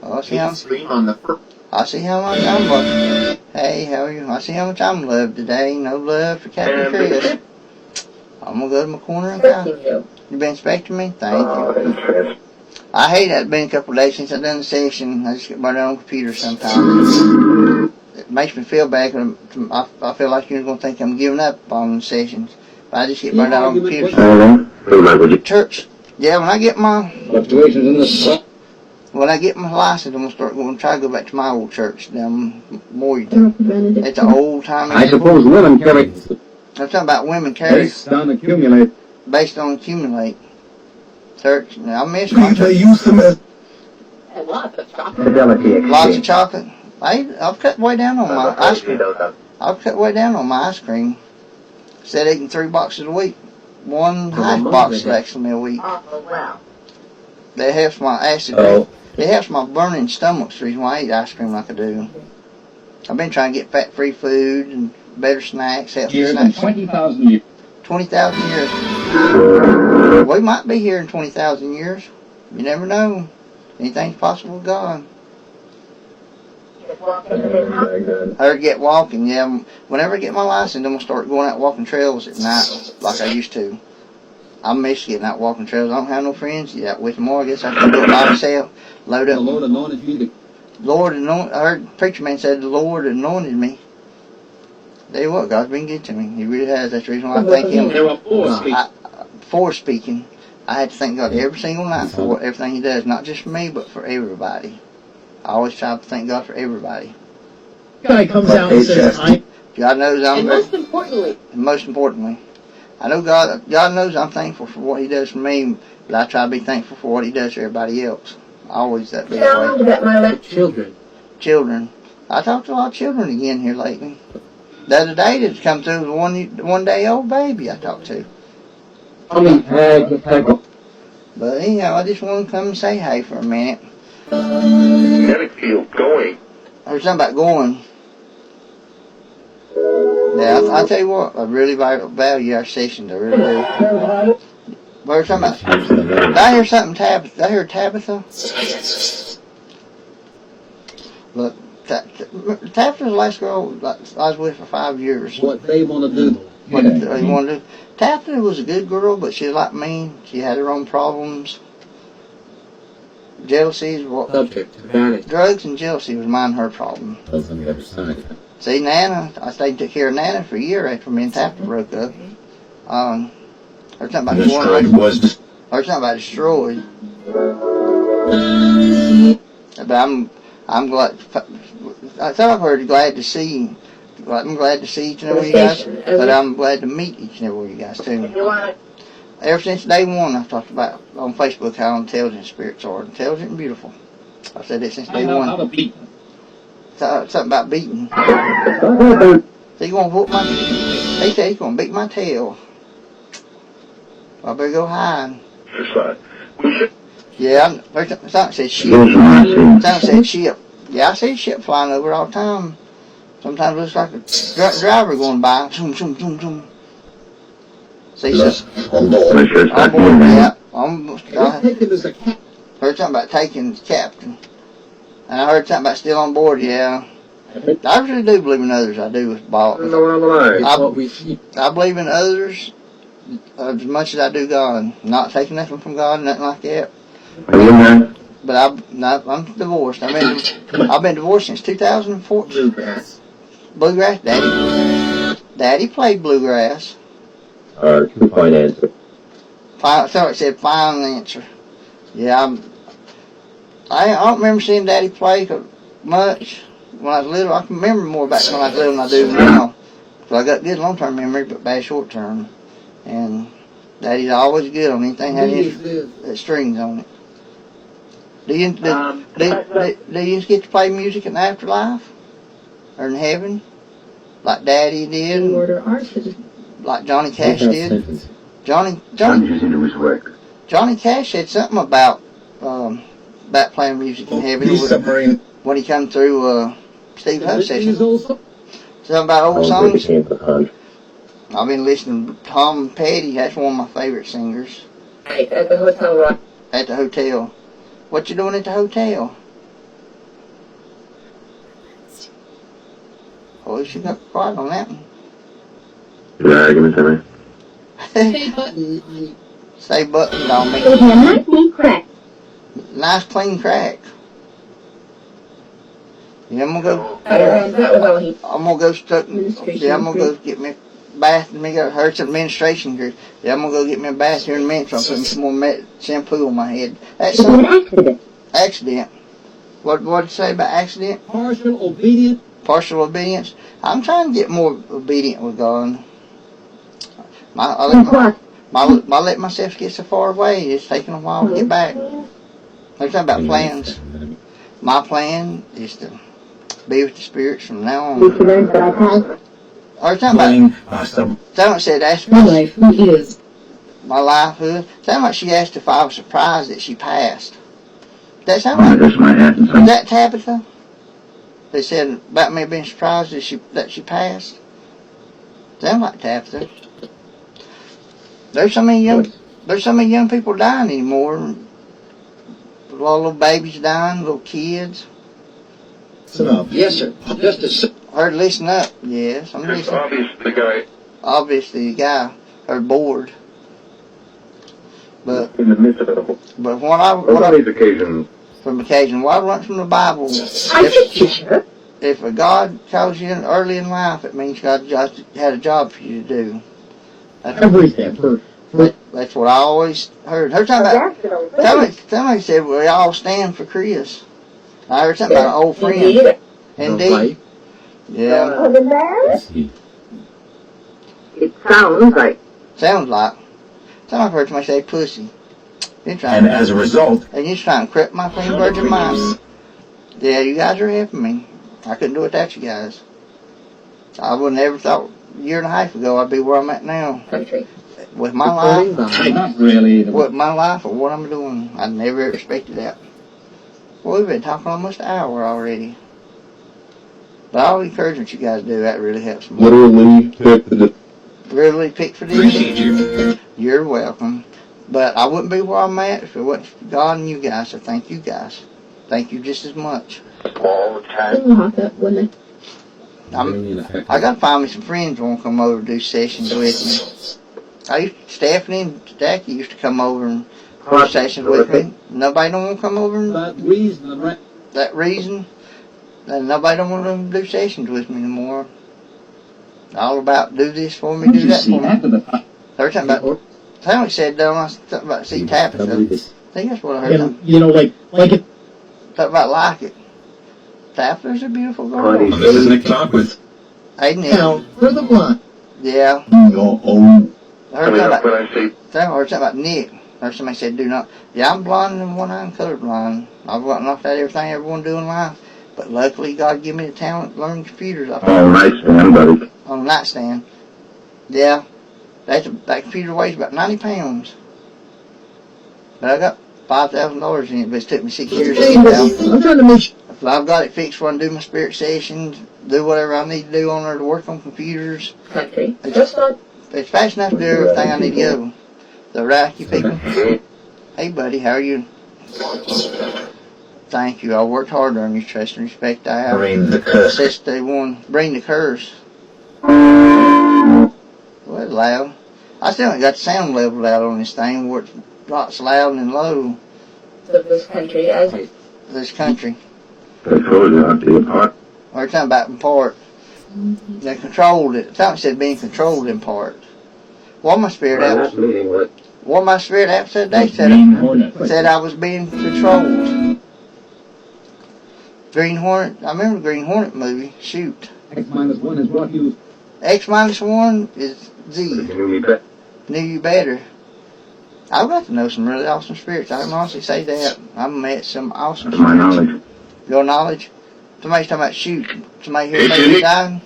Oh, I see how on the first. I see how much I'm loved. Hey, how are you? I see how much I'm loved today. No love for Captain Chris. I'm gonna go to my corner and cry. You been inspecting me? Thank you. I hate that. It's been a couple of days since I've done the session. I just get burned out on the computer sometimes. It makes me feel bad 'cause I feel like you're gonna think I'm giving up on the sessions. But I just get burned out on the computer. Church. Yeah, when I get my Fluctuations in the license, I'm gonna try to go back to my old church down Morgan. It's an old time. I suppose women carry. I'm talking about women carry Based on accumulate. based on accumulate. Church. Now, I miss my They church. use them as Fidelity Lots of chocolate. I've cut way down on my ice cream. I've cut way down on my ice cream. Instead of eating 3 boxes a week, one half box selection me a week. That helps my acid. Oh. It helps my burning stomach's the reason why I eat ice cream like I do. I've been trying to get fat-free food and better snacks, healthy Years and snacks. 20,000 years. 20,000 years. We might be here in 20,000 years. You never know. Anything's possible with God. Or get walking, yeah. Whenever I get my license, I'm going to start going out walking trails at night like I used to. I miss getting out walking trails. I don't have no friends to get out with more. I guess I can do it by myself. Load The up. Lord anointed you to. Lord anointed. I heard the preacher man said the Lord anointed me. Tell you what, God's been good to me. He really has. That's the reason why I thank Him. For speaking, I had to thank God every single night for everything He does, not just for me, but for everybody. I always try to thank God for everybody. Guy comes out and says, "I." God knows I'm. And most importantly, And most importantly, I know God knows I'm thankful for what He does for me, but I try to be thankful for what He does for everybody else. Always that be that found way. that my Children. Children. I talked to a lot of children again here lately. The other day that come through was one day old baby I talked to. But anyhow, I just want to come and say hey for a minute. Kinetic field going. There's something about going. Yeah, I tell you what, I really value our sessions. I really do. What are talking about? Did I hear something, Tabitha? Did I hear Tabitha? Look, Tabitha's the last girl I was with for 5 years. What they want to do. What they wanted to do. Tabitha was a good girl, but she was like me. She had her own problems. Jealousies, Subject to vanity. drugs and jealousy was mine and her problem. That's on the other side. See, Nana, I stayed and took care of Nana for a year after me and Tabitha broke up. There's something about destroyed was There's something about destroyed. But I'm glad. I thought I've heard glad to see I'm glad to see each and every one of you guys, but I'm glad to meet each and every one of you guys too. Ever since day one, I've talked about on Facebook how intelligent spirits are, intelligent and beautiful. I've said it since day one. Something about beating. So he's gonna whoop my. He said he's gonna beat my tail. I better go hide. Yeah, something said ship. Something said ship. Yeah, I see ship flying over all the time. Sometimes it looks like a driver going by. Zoom, zoom, zoom, zoom. See, On board. on board, yeah. Heard something about taking the captain. And I heard something about still on board, yeah. I really do believe in others. I do, Bob. I believe in others as much as I do God. Not taking nothing from God, nothing like that. Are you married? But I'm divorced. I've been divorced since 2014. Bluegrass, Daddy played bluegrass. 2-point answer. So it said final answer. Yeah, I don't remember seeing Daddy play much when I was little. I can remember more back when I was little than I do now. So I got good long-term memory, but bad short-term. And Daddy's always good on anything that has strings on it. Do you get to play music in the afterlife? Or in heaven? Like Daddy did? Like Johnny Cash did? Johnny Cash said something about playing music in heaven when he come through Steve Huff's session. Something about old songs. I've been listening to Tom Petty. That's one of my favorite singers. At the hotel, right? At the hotel. What you doing at the hotel? Oh, you got quiet on that one. Say button on you. Say button on me. It had a nice neat crack. Nice clean crack. Yeah, I'm gonna go. That was all he. I'm gonna go. Yeah, I'm gonna go get me a bath. And me go. Heard some administration here. Yeah, I'm gonna go get me a bath here in a minute. So I'm putting some more shampoo on my head. That's It was an some accident. accident. What did it say about accident? Partial obedience. Partial obedience. I'm trying to get more obedient with God. I let myself get so far away. It's taking a while to get back. There's something about plans. My plan is to be with the spirits from now on. Did you learn that I passed? Or something about, someone said, ask My me life, who is? my life. Sounded like she asked if I was surprised that she passed. That sound like, is that Tabitha? They said about me being surprised that she passed. Sound like Tabitha. There's so many young people dying anymore. A lot of little babies dying, little kids. Yes, sir. Just a Heard listen up. Yes, I'm It's listening. Obviously the guy heard bored. But in the midst of it all. but what I occasion. from occasion, what I learned from the Bible, I think you should. if a God calls you in early in life, it means God just had a job for you to do. That's what I always heard. Heard something about, somebody said we all stand for Chris. I heard something about an old friend. Indeed. Yeah. Oh, the man? It sounds like. Sounds like. Somebody heard somebody say pussy. And as a result, And you're trying to cripple my clean virgin mind. Yeah, you guys are helping me. I couldn't do it without you guys. I would never thought a year and a half ago I'd be where I'm at now. Country. With my life. not really. With my life or what I'm doing. I never expected that. Well, we've been talking almost an hour already. But all the encouragement you guys do, that really helps me. Literally picked for this. You're welcome. But I wouldn't be where I'm at if it wasn't for God and you guys, so thank you guys. Thank you just as much. All the time. Didn't hawk up, wouldn't it? I gotta find me some friends who want to come over and do sessions with me. Stephanie and Jackie used to come over and do sessions with me. Nobody don't want to come over and that reason. And nobody don't want to do sessions with me anymore. All about do this for me, do that for me. Every time about somebody said something about see Tabitha. I think that's what I heard. Like it. Something about like it. Tabitha's a beautiful girl. This is Nick Talk with Hey, Nick. Town for the blind. Yeah. Your own. I heard Coming up something when I see about Nick. Or somebody said, do not. Yeah, I'm blind and one eye and colorblind. I've gotten off that everything everyone do in life. But luckily, God gave me the talent to learn computers. I All right, stand, buddy. on the nightstand. Yeah. That computer weighs about 90 pounds. But I got $5,000 in it, but it took me 6 years to Hey, get buddy, down. I'm trying to make sure. If I've got it fixed where I can do my spirit sessions, do whatever I need to do on there to work on computers. Country. Just not. It's fast enough to do everything I need to go. The right, you people? Hey, buddy, how are you? Thank you. I worked hard on you. Trust and respect I have. Bring the curse. Since day one. Bring the curse. Well, it's loud. I still ain't got the sound leveled out on this thing where it's not loud and low. Of this country as This country. Control you have to apart. We're talking about in part. They controlled it. Something said being controlled in part. What my spirit my app, last meeting with what my spirit app said, they Green Hornet. said I was being controlled. Green Hornet. I remember the Green Hornet movie. Shoot. X-1 is what you. X-1 is you Z. knew me better. Knew you better. I've got to know some really awesome spirits. I can honestly say that. I've met some awesome To my spirits. knowledge. Your knowledge? Somebody's talking about shoot. Somebody here maybe dying?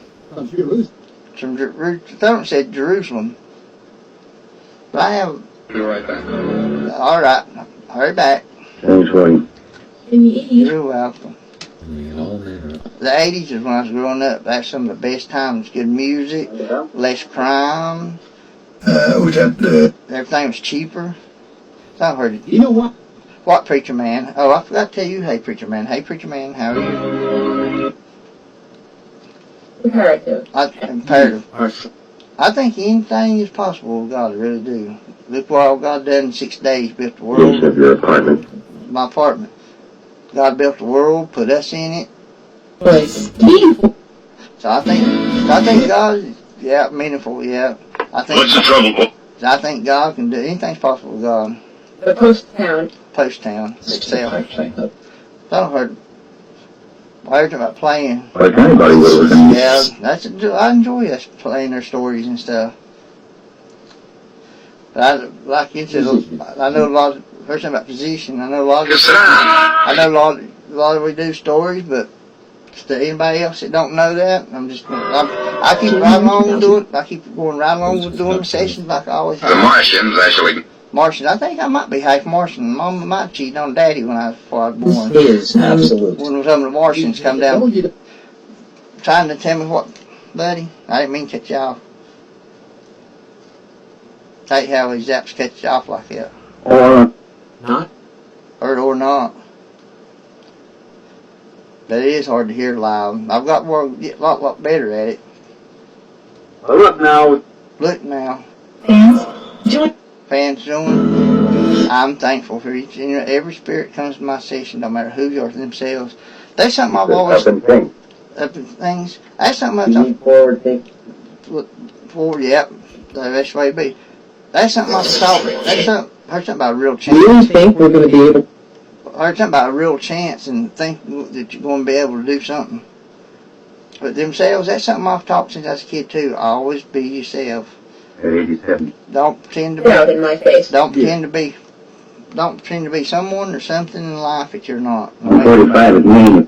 Some someone said Jerusalem. But I have. Be right back. Alright. Hurry back. Thanks for you. in the 80s. You're welcome. We all manner. The 80s is when I was growing up. That's some of the best times. Good music, less crime. Everything was cheaper. So I heard it. You know what? What, preacher man? Oh, I forgot to tell you, hey, preacher man. Hey, preacher man, how are you? Imperative. Imperative. I think anything is possible with God, I really do. Look what all God done in 6 days. Built the Yes, world, of your apartment. my apartment. God built the world, put us in it. So I think God, yeah, meaningful, yeah. I think, What's the trouble? I think God can do anything's possible with God. The post town. Post town itself. I heard about playing. Like anybody would. Yeah, I enjoy us playing their stories and stuff. But like you said, I know a lot. Heard something about position. I know a lot. I know a lot of we do stories, but to anybody else that don't know that, I keep right along with doing. I keep going right along with doing the sessions like I always The have. Martians actually. Martian. I think I might be half Martian. Mama might cheat on Daddy before I was born. Is absolute. When some of the Martians come down trying to tell me what, buddy. I didn't mean to cut you off. Take how these apps cut you off like that. Or Or not. But it is hard to hear loud. I've got to get a lot better at it. Look now. Look now. Fans join. I'm thankful for each and every spirit comes to my session, no matter who you are themselves. That's something I've always up and think. up in things. That's something I've Forward think. look forward. Yep, the best way to be. That's something I've thought. That's something. I heard something about a real Do you chance. think we're going to be able? I heard something about a real chance and think that you're going to be able to do something. But themselves, that's something I've taught since I was a kid too. Always be yourself. At 87. Don't pretend to be. Out in my face. Don't pretend to be. Don't pretend to be someone or something in life that you're not. I'm 45 at me.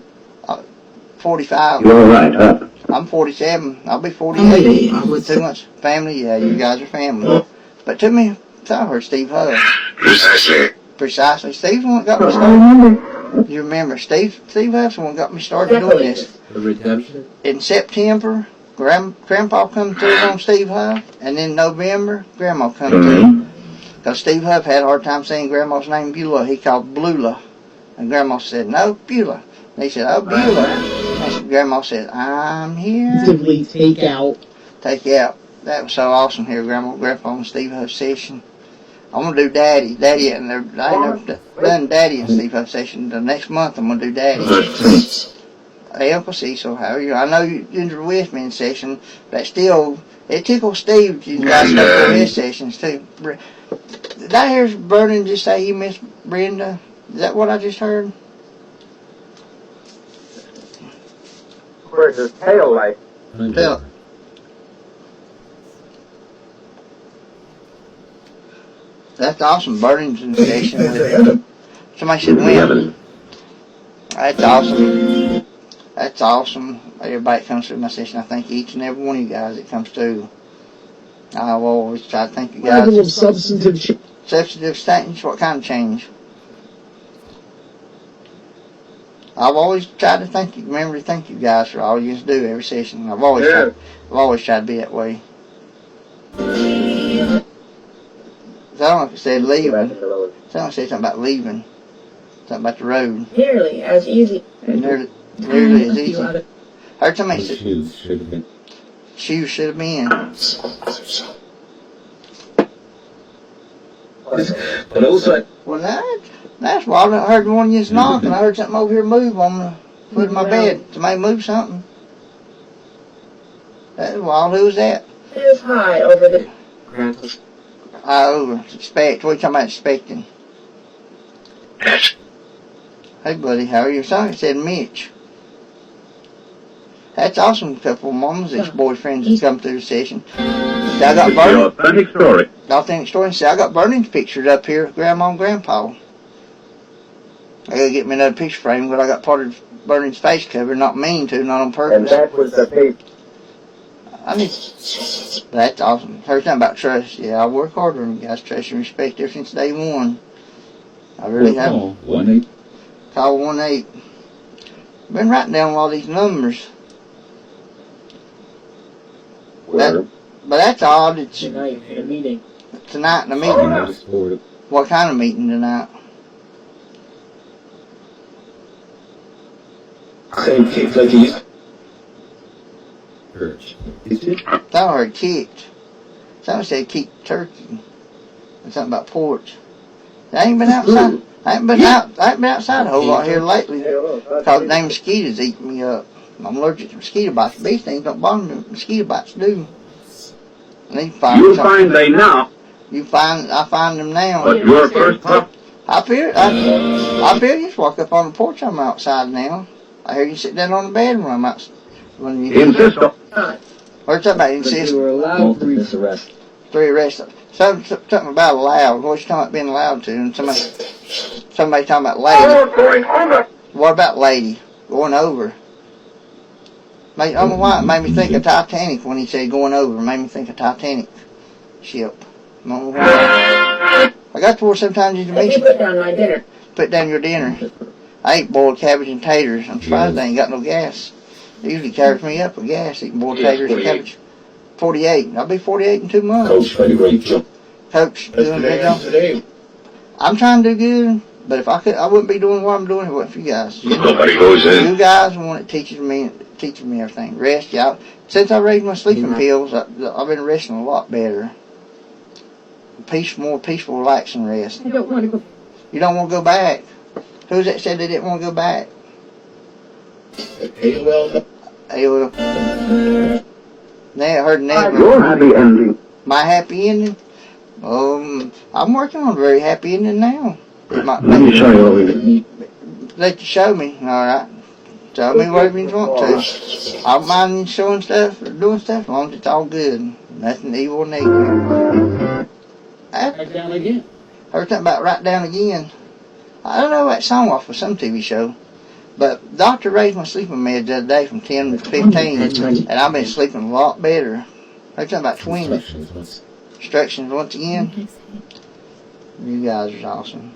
45. You're all right, huh? I'm 47. I'll be 48. 2 months. Family, yeah, you guys are family. But to me, I heard Steve Huff. Precisely. Steve's the one that got me started. You remember, Steve Huff's the one that got me started doing this. The redemption? In September, Grandpa come through on Steve Huff, and in November, Grandma come through. Because Steve Huff had a hard time saying Grandma's name Beulah. He called Blula. And Grandma said, no, Beulah. And he said, oh, Beulah. And Grandma said, I'm here. Simply take out. Take out. That was so awesome here, Grandpa and Steve Huff session. I'm going to do Daddy. I ain't never done Daddy and Steve Huff session. The next month I'm going to do Daddy. Hey, Uncle Cecil, how are you? I know you're with me in session, but still, it tickles Steve. You guys go through his sessions too. Did I hear Vernon just say he missed Brenda? Is that what I just heard? Where's his tail light? That's awesome. Burlington station. With, somebody said when. That's awesome. That's awesome. Everybody that comes through my session, I thank each and every one of you guys that comes through. I will always try to thank you guys. Level of substantive change. Substantive change? What kind of change? I've always tried to thank you. Remember to thank you guys for all you do every session. I've always tried to be that way. I don't know if it said leaving. Someone said something about leaving. Something about the road. Nearly as easy. Nearly as easy. Heard somebody say Shoes should have been. shoes should have been. But also, Well, that's why I heard one of you knock, and I heard something over here move on the foot of my bed. Somebody move something. That's wild. Who was that? It is high over the Oh, expect. What are you talking about expecting? Hey, buddy, how are you? Somebody said Mitch. That's awesome. A couple of mamas, ex-boyfriends that come through the session. See, I got The Vernon. authentic story. Authentic story. See, I got Vernon's pictures up here, Grandma and Grandpa. I gotta get me another picture frame, but I got part of Vernon's face covered. Not mean to, not on And purpose. that was the paper. I mean, that's awesome. Heard something about trust. Yeah, I work hard on you guys. Trust and respect ever since day one. I really have. Call 1-8. Call 1-8. Been writing down all these numbers. But that's odd. It's tonight in a meeting. tonight in a meeting. Notice board. What kind of meeting tonight? same kick like he's. Church. I heard kicked. Someone said kicked turkey. And something about porch. I ain't been outside. I ain't been outside a whole lot here lately. Because them mosquitoes eat me up. I'm allergic to mosquito bites. Bee stings don't bother me. Mosquito bites do. I need to find You something. find they now, I find them now. but your first pup. I feel you just walk up on the porch. I'm outside now. I hear you sit down on the bed when I'm out. When you Insist on. or something about But insist. you were allowed to this arrest. 3 arrests. Something about allowed. What you talking about being allowed to? And somebody talking about lady. What about lady going over? I don't know why it made me think of Titanic when he said going over. It made me think of Titanic ship. I don't know why. I got to where sometimes you If you mention put down my dinner. put down your dinner. I ate boiled cabbage and taters. I'm surprised they ain't got no gas. It usually carries me up with gas eating boiled taters and cabbage. 48. I'll be 48 in 2 months. Coach did a great job. Coach doing a good job. Today. I'm trying to do good, but if I could, I wouldn't be doing what I'm doing if it wasn't for you guys. Nobody goes in. You guys are the one that teaches me everything. Rest, y'all. Since I raised my sleeping pills, I've been resting a lot better. More peaceful, relaxing rest. I don't want to go. You don't want to go back. Who's that said they didn't want to go back? Hey, well, Hey, well, they heard never. Your happy ending. My happy ending? I'm working on a very happy ending now. Let me show you what we do. Let you show me, alright? Show me whatever you want to. I don't mind you showing stuff or doing stuff as long as it's all good. Nothing evil or negative. Back down again. Heard something about Right Down Again. I don't know that song off of some TV show. But doctor raised my sleeping meds the other day from 10 to 15. And I've been sleeping a lot better. Heard something about 20. Instructions once again. You guys are awesome.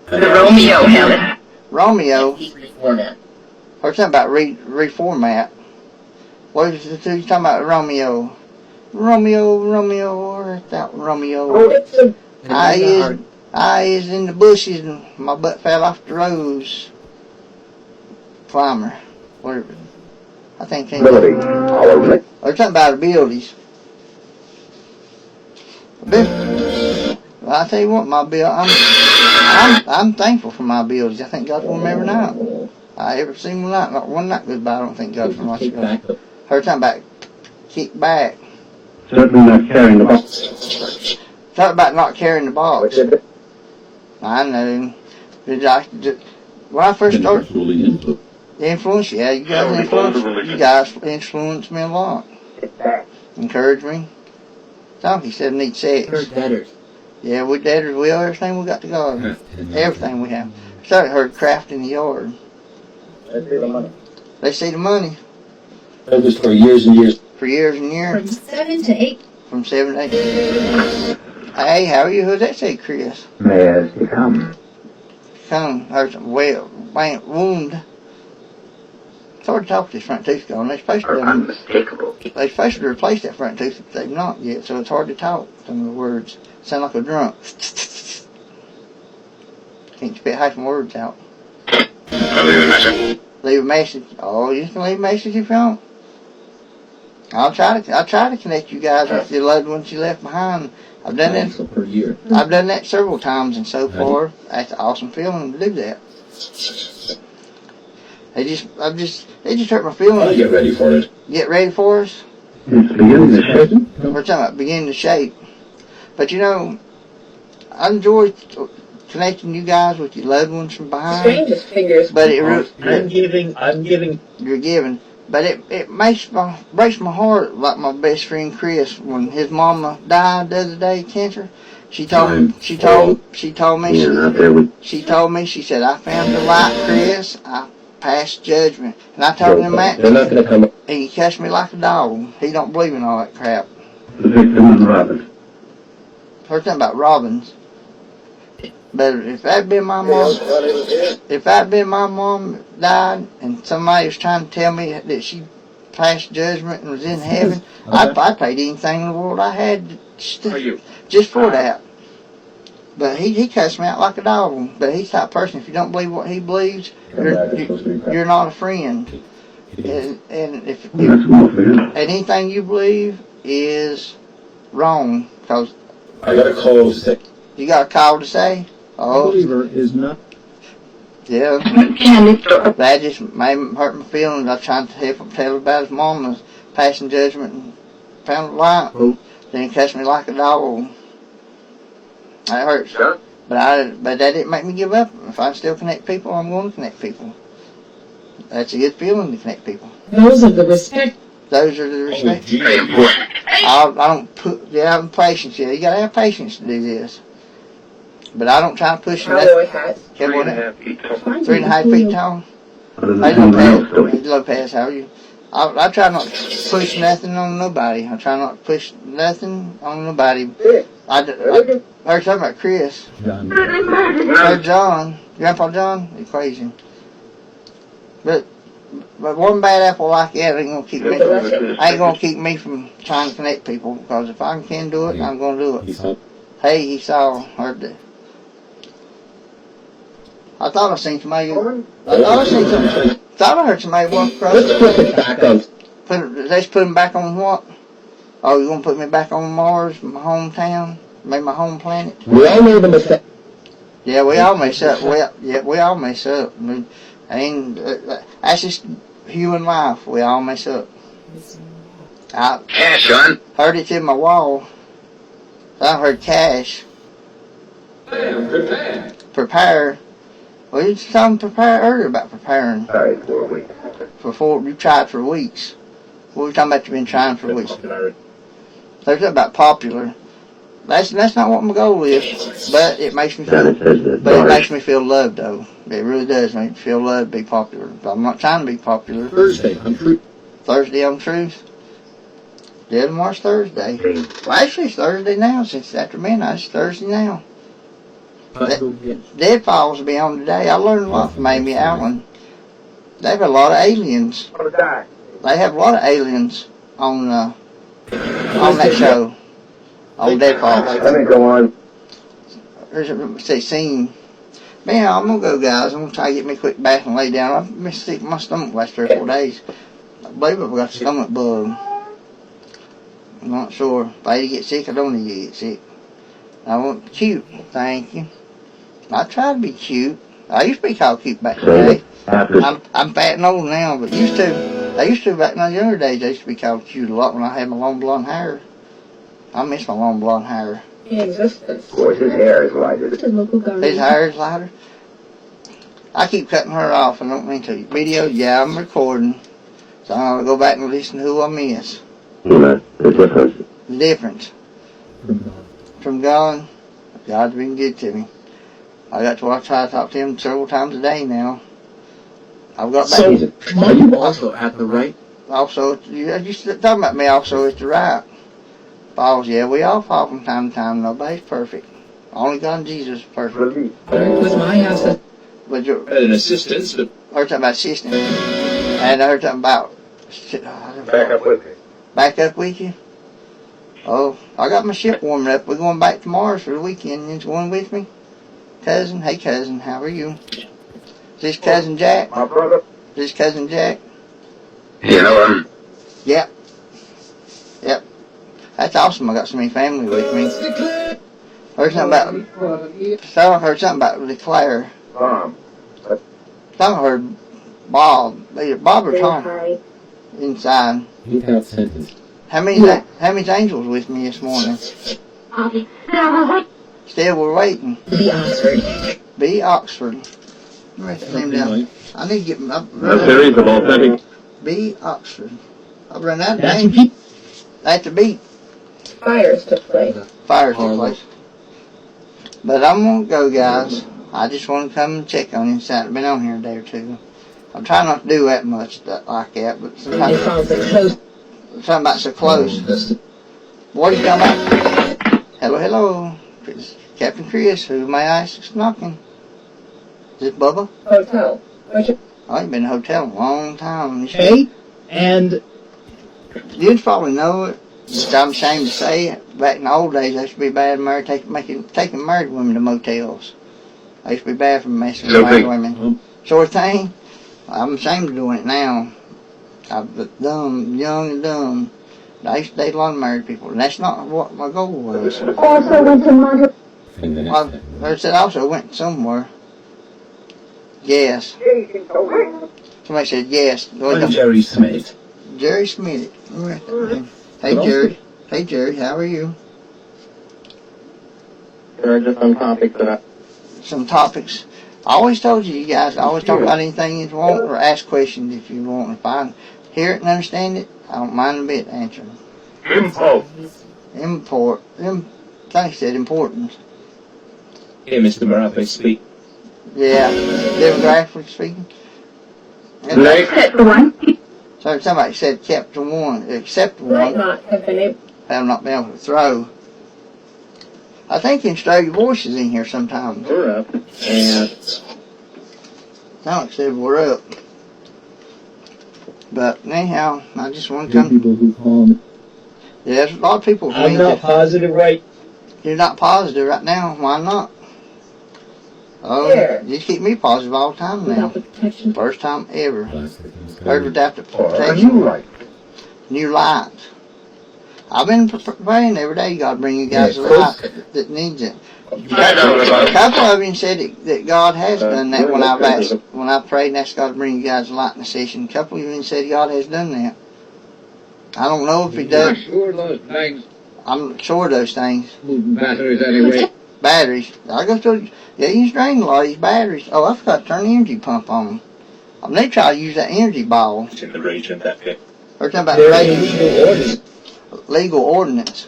The Romeo, Helen. Romeo. Reformat. Heard something about reformat. What is the two you talking about? Romeo, where's that Romeo? Oh, it's a I is in the bushes and my butt fell off the rose. Climber. Whatever. I think it's Ability. Our or something about abilities. Well, I tell you what, my bill. I'm thankful for my abilities. I thank God for them every night. I ever seen one night, not one night goes by. I don't thank God for my abilities. Heard something about kick back. certainly not carrying the box. Talk about not carrying the box. What's it? I know. When I first started, the influence, yeah, you guys influenced me a lot. Encouraged me. Donkey said I need sex. letters. Yeah, we did as well. Everything we got to garden. Everything we have. Started her craft in the yard. Let's do the money. They see the money That was for years and years. for years and years. From 7 to 8. From 7 to 8. Hey, how are you? Who's that say, Chris? May as he come. Come, hurts a wound. It's hard to talk to this front tooth gone. They're supposed Are to. unmistakable. They're supposed to replace that front tooth, but they've not yet. So it's hard to talk. Some of the words sound like a drunk. Can't spit half some words out. I'll leave a message. Leave a message. Oh, you can leave a message if you want. I'll try to connect you guys with your loved ones you left behind. I've done that. So per year. I've done that several times, and so far, that's an awesome feeling to do that. They just hurt my I'll feelings. get ready for it. Get ready for us. It's beginning to shape. We're talking about beginning to shape. But you know, I enjoy connecting you guys with your loved ones from behind. Strangest fingers. But it I'm giving. you're giving. But it breaks my heart, like my best friend Chris, when his mama died the other day, cancer. She told me, she said, I found the light, Chris. I passed judgment. And I told him that, They're not going to come up. and he cussed me like a dog. He don't believe in all that crap. The victim and Robin. Heard something about robins. But if that'd been my mom, if that'd been my mom died, and somebody was trying to tell me that she passed judgment and was in heaven, I'd paid anything in the world I had just for that. But he cussed me out like a dog. But he's that person. If you don't believe what he believes, you're not a friend. And if That's more for him. and anything you believe is wrong, because I got a call to say. you got a call to say. Oh, Believer is not. yeah. That just made me hurt my feelings. I tried to help him tell about his mama's passing judgment and found a light. Then he cussed me like a dog. That hurts. Sure. But that didn't make me give up. If I still connect people, I'm going to connect people. That's a good feeling to connect people. Those are the respect. Those are the respect. Very important. I don't put have patience. Yeah, you gotta have patience to do this. But I don't try to push nothing. Cowboy hats. Three and a half feet tall. 3.5 feet tall. Other than Hey, someone else Lopez. doing. Hey, Lopez, how are you? I try not to push nothing on nobody. I try not to push nothing on nobody. I heard something about Chris. Heard John. Grandpa John. He's crazy. But one bad apple like that ain't gonna keep me from trying to connect people. Because if I can do it, I'm gonna do it. Hey, he saw, heard that. I thought I seen somebody. Thought I heard somebody walk across. Let's put it back on. Let's put him back on what? Oh, you gonna put me back on Mars, my hometown, maybe my home planet? We all made a mistake. Yeah, we all mess up. We all mess up. That's just human life. We all mess up. I Cash on. heard it in my wall. I heard cash. Prepare. Well, you told prepare earlier about preparing. Sorry, 4 weeks. You tried for weeks. What were we talking about? You've been trying for weeks. There's something about popular. That's not what my goal is, but it makes me feel. But it makes me feel loved, though. It really does make me feel loved to be popular. But I'm not trying to be popular. Thursday, on Truth. Thursday on Truth. Dead March Thursday. Well, actually, it's Thursday now. Since it's after midnight, it's Thursday now. Deadfalls will be on today. I learned a lot from Amy Allen. They have a lot of aliens. They have a lot of aliens on that show. On Deadfalls. Let me go on. There's a scene. Man, I'm gonna go, guys. I'm gonna try to get me a quick bath and lay down. I've been sick. My stomach last 3 or 4 days. I believe I've got a stomach bug. I'm not sure. If I need to get sick, I don't need to get sick. I want cute. Thank you. I try to be cute. I used to be called cute back in the day. I'm fat and old now, but I used to back in the younger days. I used to be called cute a lot when I had my long blonde hair. I miss my long blonde hair. In existence. Of course, his hair is lighter. His hair is lighter. I keep cutting her off. I don't mean to. Video, yeah, I'm recording. So I'll go back and listen to who I miss. The difference. The difference. From God. God's been good to me. I got to try to talk to him several times a day now. I've got back. So, are you also at the right? Also, you talking about me also at the right. Falls, yeah, we all fall from time to time. Nobody's perfect. Only God and Jesus is perfect. With my house, But you're an assistance. heard something about assisting. And I heard something about Back up with me. back up with you. Oh, I got my ship warming up. We're going back to Mars for the weekend. You going with me? Cousin, hey cousin, how are you? Is this cousin Jack? My brother. Is this cousin Jack? You know him? Yep. Yep. That's awesome. I got so many family with me. Heard something about. So I heard something about Leclerc. Mom. I heard Bob. Either Bob or Tom inside. Without sentence. How many angels with me this morning? Still we're waiting. The Oxford. B. Oxford. Write the name down. I need to get my. A series of authentic. B. Oxford. I've run out of names. That's the beat. Fires took place. Fire took place. But I'm gonna go, guys. I just want to come and check on inside. I've been on here a day or two. I'm trying not to do that much like that, but It sometimes calls it close. something about so close. What are you talking about? Hello, hello. Captain Chris, who may I ask is knocking? Is it Bubba? Hotel. Which Oh, you've been in a hotel a long time. Hey, and You'd probably know it. But I'm ashamed to say it. Back in the old days, I used to be bad married, taking married women to motels. I used to be bad for messing with married women. Sort of thing. I'm ashamed of doing it now. I'm dumb, young and dumb. I used to date a lot of married people, and that's not what my goal was. Also went to Monterey. And then I said I also went somewhere. Yes. Somebody said yes. I'm Jerry Smith. Jerry Smith. Hey Jerry. Hey Jerry, how are you? Just on topic that Some topics. I always told you guys, I always talk about anything you want or ask questions if you want. If I hear it and understand it, I don't mind a bit answering. I said importance. Hey, Mr. Marape, speak. Yeah, demographically speaking. Except the one. So somebody said except the one, might not have been able. have not been able to throw. I think you can throw your voices in here sometimes. we're up. And Alex said we're up. But anyhow, I just want to two come. people who call me. Yeah, there's a lot of people who I'm think not that positive, right? you're not positive right now. Why not? Oh, Yeah. you keep me positive all the time now. Without the protection. First time ever. Plastic and Heard sky. without the Are you protection. right? New lights. I've been praying every day God bring you guys a light that needs it. A couple of you said that God has done that when I've asked, when I prayed and asked God to bring you guys a light in the session. A couple of you said God has done that. I don't know if He does. Sure, those things I'm sure of those things. batteries anyway. Batteries. I go through. Yeah, you drain a lot of these batteries. Oh, I forgot to turn the energy pump on. I'm gonna try to use that energy ball. It's in the region that pit. We're talking about There raising is legal orders. legal ordinance.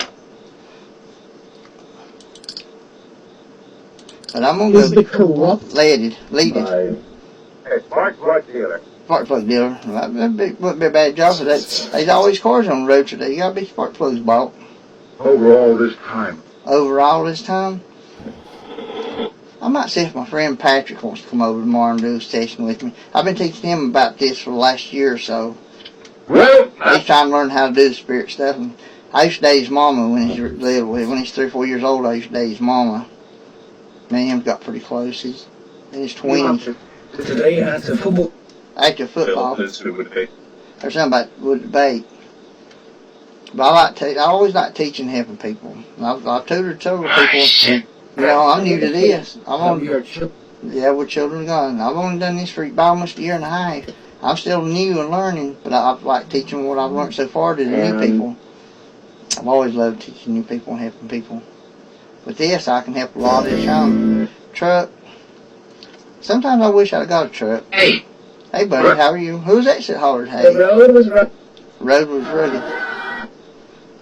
But I'm gonna Is go the corrupt leaded. Hey, spark plug dealer. Spark plug dealer. That'd wouldn't be a bad job for that. There's always cars on the road today. You gotta be spark plugs bought. Over all this time. Over all this time. I might see if my friend Patrick wants to come over tomorrow and do a session with me. I've been teaching him about this for the last year or so. Well, He's trying to learn how to do the spirit stuff. And I used to date his mama when he was little. When he's 3 or 4 years old, I used to date his mama. Me and him got pretty close. He's in his 20s. Today after football. After football. That's who would be. Or something about would debate. But I always like teaching and helping people. I've tutored several people. You know, I'm new to this. Yeah, we're children of God. I've only done this for about almost a year and a half. I'm still new and learning, but I like teaching what I've learned so far to the new people. I've always loved teaching new people and helping people. With this, I can help a lot at a time. Truck. Sometimes I wish I'd got a truck. Hey. Hey, buddy, how are you? Who's that that hollered The hey? road was rough. Road was rugged.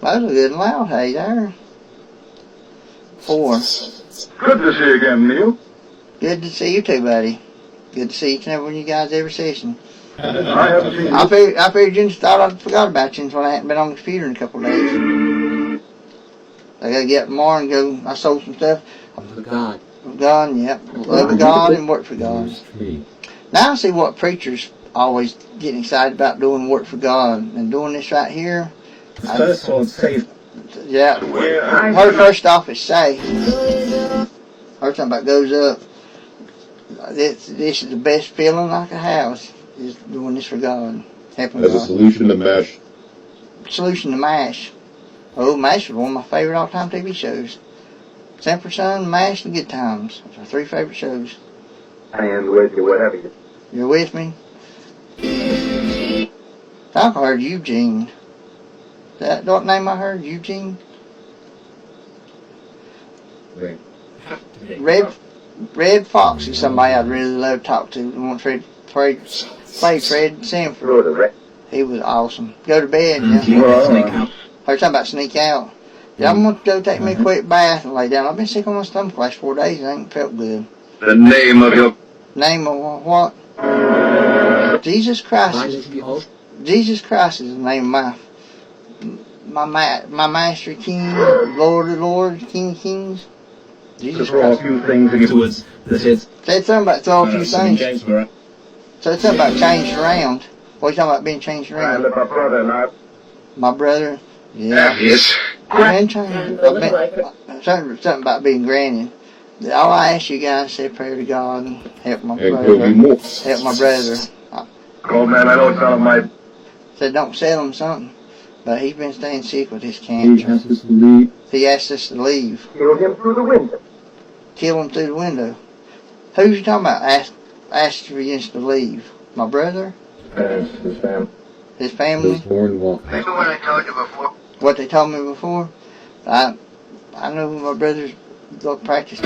That was a good and loud hey there. 4. Good to see you again, Neil. Good to see you too, buddy. Good to see each and every one of you guys every session. I haven't seen you. I figured you just thought I'd forgot about you when I hadn't been on the computer in a couple of days. I gotta get up tomorrow and go. I sold some stuff. For God. God, yep. Love of God and work for God. Now I see what preachers always getting excited about doing work for God and doing this right here. The first one saved. Yeah. Her first off is say. Her talking about goes up. This is the best feeling I can have is doing this for God. Helping As a God. solution to MASH. Solution to MASH. Oh, MASH was one of my favorite all-time TV shows. Sanford Son, MASH, and Good Times. Those are 3 favorite shows. And with you, what have you? You're with me? I heard Eugene. That what name I heard? Eugene? Red Fox is somebody I'd really love to talk to. I want to play Fred Sanford. He was awesome. Go to bed, yeah. Heard something about sneak out. Yeah, I'm going to go take me a quick bath and lay down. I've been sick on my stomach the last 4 days. I ain't felt good. The name of your... Name of what? Jesus Christ. Jesus Christ is the name of my Master King, Lord of Lords, King of Kings. Jesus Throw a Christ. few things against Afterwards, that is. Said something about throw a few St. things. James Borough. Said something about changed around. What are you talking about being changed I around? let my brother and I. My brother? Yeah. Yes. I've been changed. Something about being granted. All I ask you guys is say a prayer to God and help my And he'll brother. be more. Help my brother. Cold man, I know it's out of my. Said don't sell him something. But he's been staying sick with his He cancer. asked us to leave. He asked us to leave. Killed him through the window. Kill him through the window. Who's you talking about? Asked for us to leave. My brother? His family. His family? His born walk. Remember what I told you before? What they told me before? I know my brother's go practice.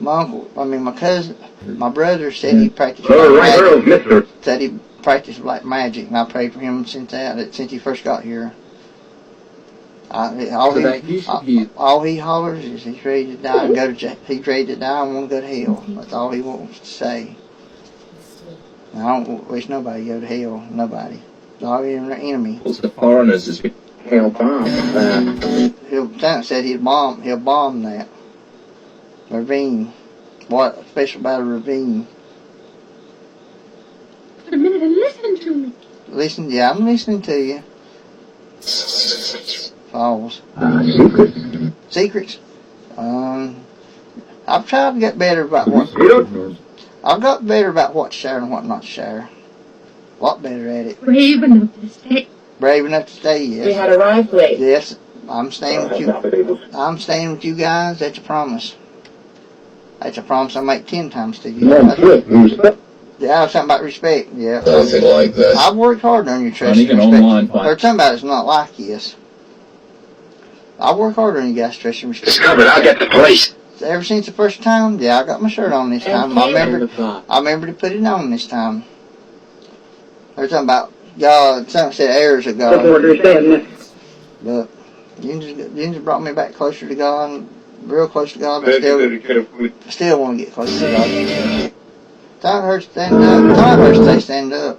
My cousin, my brother said he practiced black magic. mister. Said he practiced black magic, and I prayed for him since he first got here. All he hollers is he's ready to die and go to jail. He's ready to die and want to go to hell. That's all he wants to say. And I don't wish nobody to go to hell. Nobody. It's all an enemy. Also, the foreigners has been. Hail bomb. Lieutenant said he'll bomb that ravine. What special about a ravine? For a minute and listen to me. Listen, yeah, I'm listening to you. Falls. Secrets. I've tried to get better about what. I've got better about what to share and what not to share. A lot better at it. Brave enough to stay. Brave enough to stay, yes. We had arrived late. Yes, I'm staying with you. I'm staying with you guys. That's a promise. That's a promise I make 10 times to you. Yeah, something about respect. Yeah. Nothing like that. I've worked hard on your trust Not and even respect. online, fine. There's something about it's not like this. I work hard on you guys' trust and respect. Discovered, I'll get the place. Ever since the first time, yeah, I got my shirt on this time. I remember to put it on this time. There's something about God. Something said heirs of God. But you just brought me back closer to God, real close to God. But still want to get closer to God. Time hurts to stand up. Time hurts to stand up.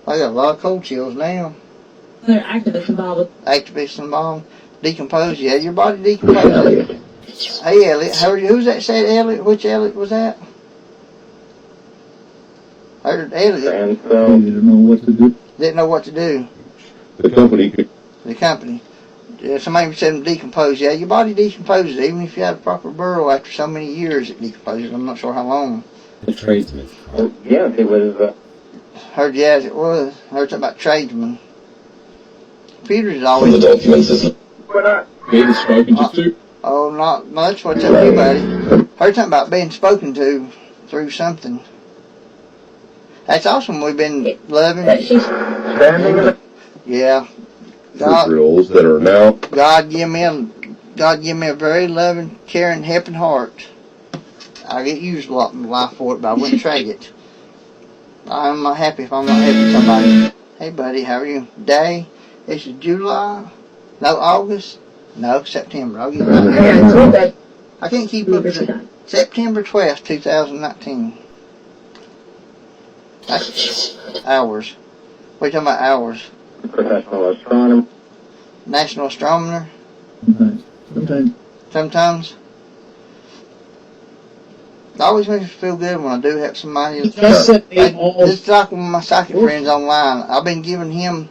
I got a lot of cold chills now. There are activists involved. Activists involved. Decompose. Yeah, your body decomposes. Hey, Elliot. Who's that said Elliot? Which Elliot was that? I heard Elliot. And He so, didn't know what to do. Didn't know what to do. The company. The company. Yeah, somebody said decompose. Yeah, your body decomposes. Even if you have a proper burial after so many years, it decomposes. I'm not sure how long. The tradesman. yes, it was, Heard yes, it was. Heard something about tradesmen. Computers is From the always. documents, isn't Being spoken to. Oh, not much. What's up, you, buddy? Heard something about being spoken to through something. That's awesome. We've been loving. That she's Standing in the. Yeah. God, Drills that are now. God give me a very loving, caring, helping heart. I get used a lot in life for it, but I wouldn't trade it. I'm not happy if I'm not helping somebody. Hey, buddy, how are you? Day? This is July. No, August. No, September. I'll get Okay, I told that I can't keep up with it. September 12th, 2019. That's hours. What are you talking about hours? Professional astronomer. National astronomer? Sometimes. Sometimes. It always makes me feel good when I do have somebody. It's like one of my psychic friends online. I've been giving him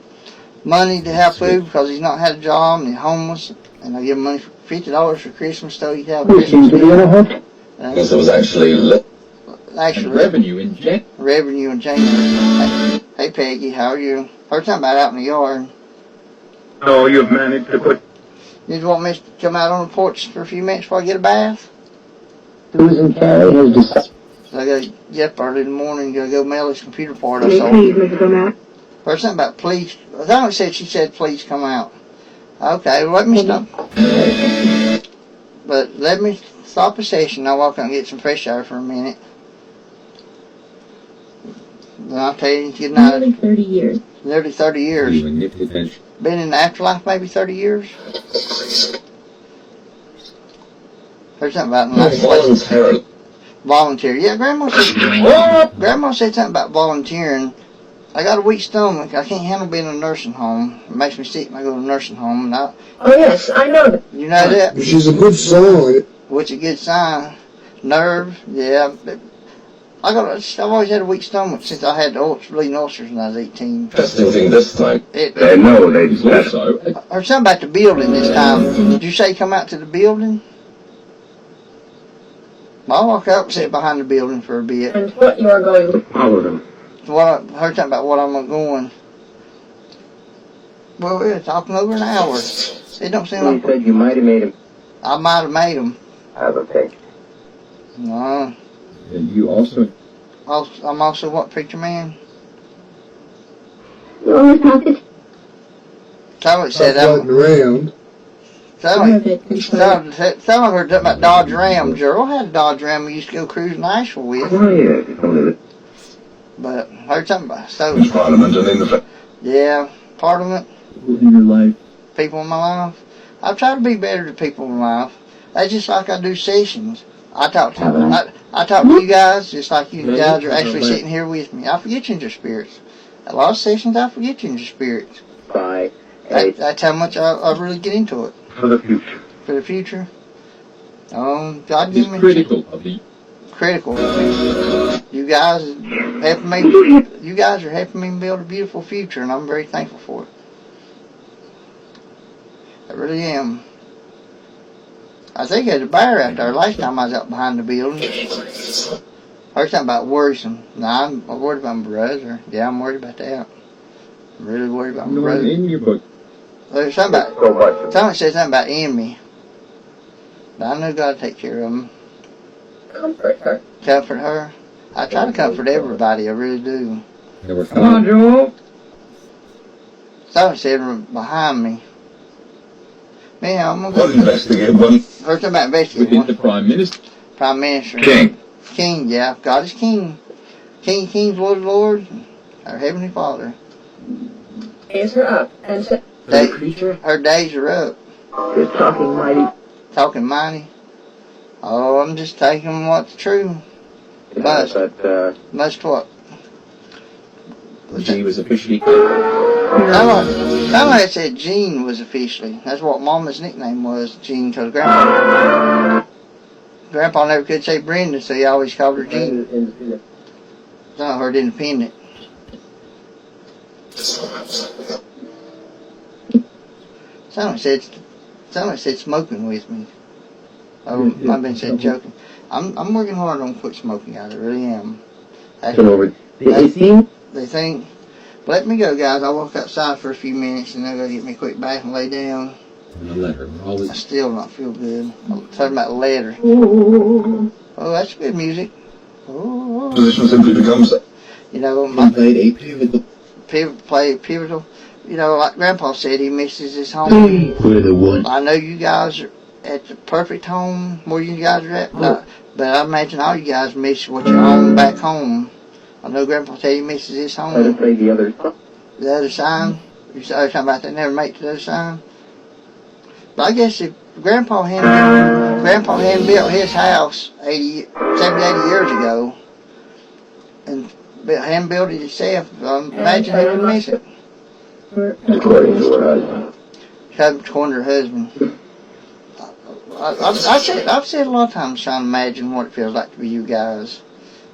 money to have food because he's not had a job and he's homeless. And I give him money for $50 for Christmas so he'd have a Christmas meal. Because it was actually Actually, Revenue in Jan. revenue in January. Hey Peggy, how are you? Heard something about out in the yard. So you've managed to put You want me to come out on the porch for a few minutes before I get a bath? Susan Carey has decided. So I gotta get up early in the morning, gotta go mail this computer part I Please, sold. Mr. Gomez. Heard something about please. I thought it said she said please come out. Okay, well, let me stop. But let me stop a session. I'll walk out and get some fresh air for a minute. Then I'll tell you, good night. nearly 30 years. Nearly 30 years. You and Nippy Finch. Been in the afterlife maybe 30 years. Heard something about in the last place. voluntarily. Volunteer. Yeah, Grandma said something about volunteering. I got a weak stomach. I can't handle being in a nursing home. It makes me sick when I go to a nursing home. And Oh yes, I know that. you know that? Which is a good sign. Which is a good sign. Nerve, yeah. I've always had a weak stomach since I had the bleeding ulcers when I was 18. Interesting thing this time. they know they He's just also I heard something about the building this time. Did you say come out to the building? Well, I'll walk up and sit behind the building for a bit. And what you are going to follow them. I heard something about what I'm going. Well, we're talking over an hour. It don't seem He like said you might have made him. I might have made them. Have a pick. No. and you also I'm also what, preacher man? You always have it. Somebody said Floating around. Somebody heard something about Dodge Ram. Gerald had a Dodge Ram we used to go cruising Nashville with. Oh, yeah. Only But heard something about so Parliament and in the yeah, Parliament, people in your life. people in my life. I try to be better to people in life. That's just like I do sessions. I talk to you guys just like you guys are actually sitting here with me. I forget you in your spirits. A lot of sessions I forget you in your spirits. By That's how much I really get into it. for the future. For the future. God It's give me critical of the critical. You guys helping me. You guys are helping me build a beautiful future, and I'm very thankful for it. I really am. I think there's a bear out there. Last time I was out behind the building. Heard something about worrisome. No, I'm worried about my brother. Yeah, I'm worried about that. I'm really worried about my no brother. in your book. There's something about. So much. Someone said something about enemy. But I know God will take care of them. comfort her. Comfort her. I try to comfort everybody. I really do. There were Come on, Joel. Someone said behind me. Man, I'm gonna What go. investigate one? Heard something about Within investigating the Prime Minister. Prime Minister. King. King, yeah. God is King. King, Kings, Lord of Lords, our Heavenly Father. Raise her up and said, Day, creature. her days are up. You're talking mighty. Talking mighty. Oh, I'm just taking what's true. But Most what? She was officially Somebody said Gene was officially. That's what Mama's nickname was, Gene, because Grandpa never could say Brenda, so he always called her Gene. I heard independent. Somebody said smoking with me. Oh, I've been said joking. I'm working hard on quit smoking, guys. I really am. They think. Let me go, guys. I'll walk outside for a few minutes and then go get me a quick bath and lay down. and a letter. I still don't feel good. I'm talking about letter. Oh, that's good music. Oh, Position simply becomes you know, my played a pivotal. pivotal. You know, like Grandpa said, he misses his home. We're the one. I know you guys are at the perfect home where you guys are at, but I imagine all you guys miss what you own back home. I know Grandpa said he misses his home. the other. The other side. You started talking about they never make the other side. But I guess if Grandpa hadn't built his house 70, 80 years ago, and hadn't built it himself, imagine he would miss it. According to her husband. According to her husband. I've said a lot of times trying to imagine what it feels like to be you guys.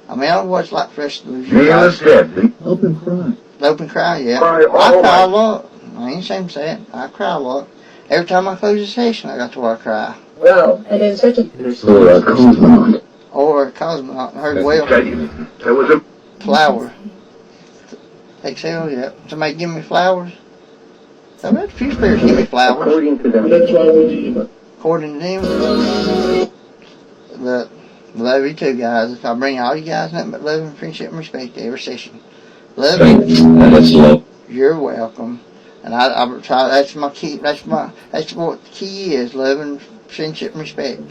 I mean, I don't know what it's like for us to lose you Neil is guys. dead. Open cry. Open cry, yeah. Cry I all cry a night. lot. I ain't ashamed to say it. I cry a lot. Every time I close a session, I got to where I cry. Well, and in such a Or a cosmonaut. Or a cosmonaut. I heard well. Tell you, there was a Flower. Excel, yeah. Somebody give me flowers. I've had a few spirits give me flowers. According to them. That's why we need According to them. But love you too, guys. If I bring all you guys nothing but love and friendship and respect to every session. Love you. That's love. You're welcome. And I try. That's my key. That's what the key is. Love and friendship and respect.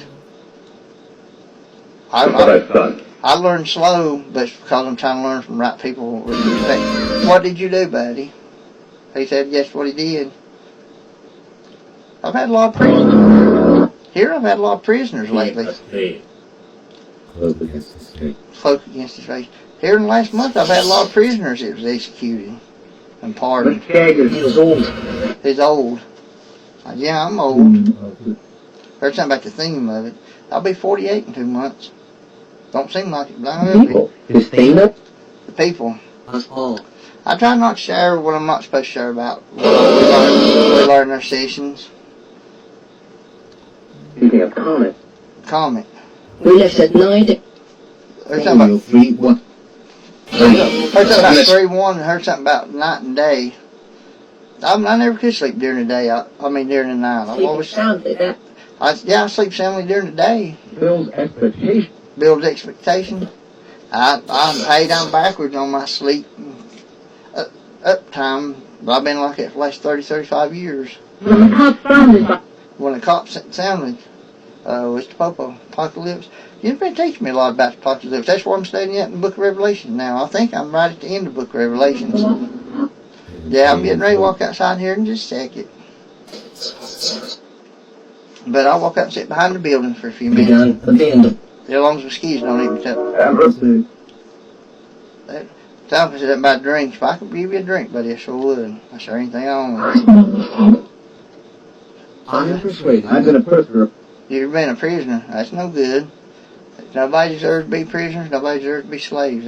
I learned slow, but it's because I'm trying to learn from right people with respect. What did you do, buddy? He said, guess what he did. I've had a lot of prisoners. Here I've had a lot of prisoners lately. Close against his face. Cloak against his face. Here in the last month I've had a lot of prisoners that was executed and pardoned. He's old. He's old. Yeah, I'm old. Heard something about the theme of it. I'll be 48 in 2 months. Don't seem like it, but I will be. People. His theme? The people. Us all. I try not to share what I'm not supposed to share about. We learn our sessions. Speaking of comet. Comment. we left at night. Heard something about, 3-1. heard something about 3-1 and heard something about night and day. I never could sleep during the day. I mean during the night. I've Sleeping always, soundly. That I sleep soundly during the day. Build expectation. Builds expectation. I'm paid down backwards on my sleep up time. But I've been like that for the last 30, 35 years. When the cop sounded, When the cops sounded, it's the Apocalypse. You've been teaching me a lot about the Apocalypse. That's where I'm studying at in the Book of Revelation now. I think I'm right at the end of the Book of Revelations. Yeah, I'm getting ready to walk outside here in just a second. But I'll walk out and sit behind the building for a few minutes. Abandoned. As long as the skis don't even touch. Amber. Tom said something about drinks. If I could give you a drink, buddy, I sure would. I sure anything on. I am persuaded. I've been a prisoner. You've been a prisoner. That's no good. Nobody deserves to be prisoners. Nobody deserves to be slaves.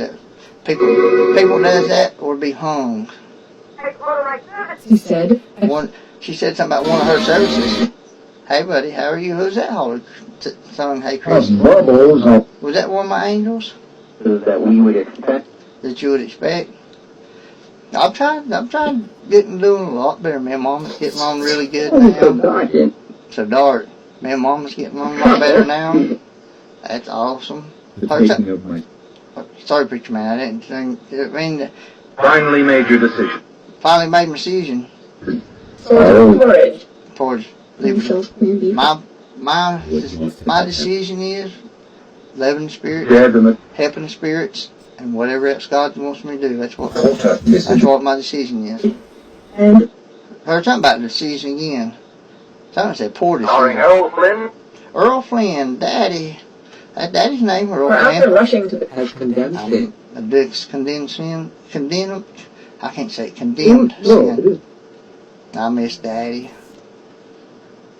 People does that or be hung. he said. She said something about one of her services. Hey, buddy, how are you? Who's that holler song? Hey, Chris. Bubbles. Was that one of my angels That we would expect. that you would expect? I'm trying doing a lot better. Me and Mama's getting along really good now. So dark. Me and Mama's getting along a lot better now. That's awesome. The taking of my Sorry, preacher man, I didn't think. I mean, Finally made your decision. finally made my decision Courage. towards themselves maybe. my decision is loving the spirit, Dead in the helping the spirits, and whatever else God wants me to do. That's what my decision is. And Heard something about the decision again. Someone said poor starring decision. Errol Flynn. Earl Flynn, Daddy. That Daddy's name, Earl We're after Flynn. rushing to the Has condemned sin. Condemned. I can't say it. Condemned sin. I miss Daddy.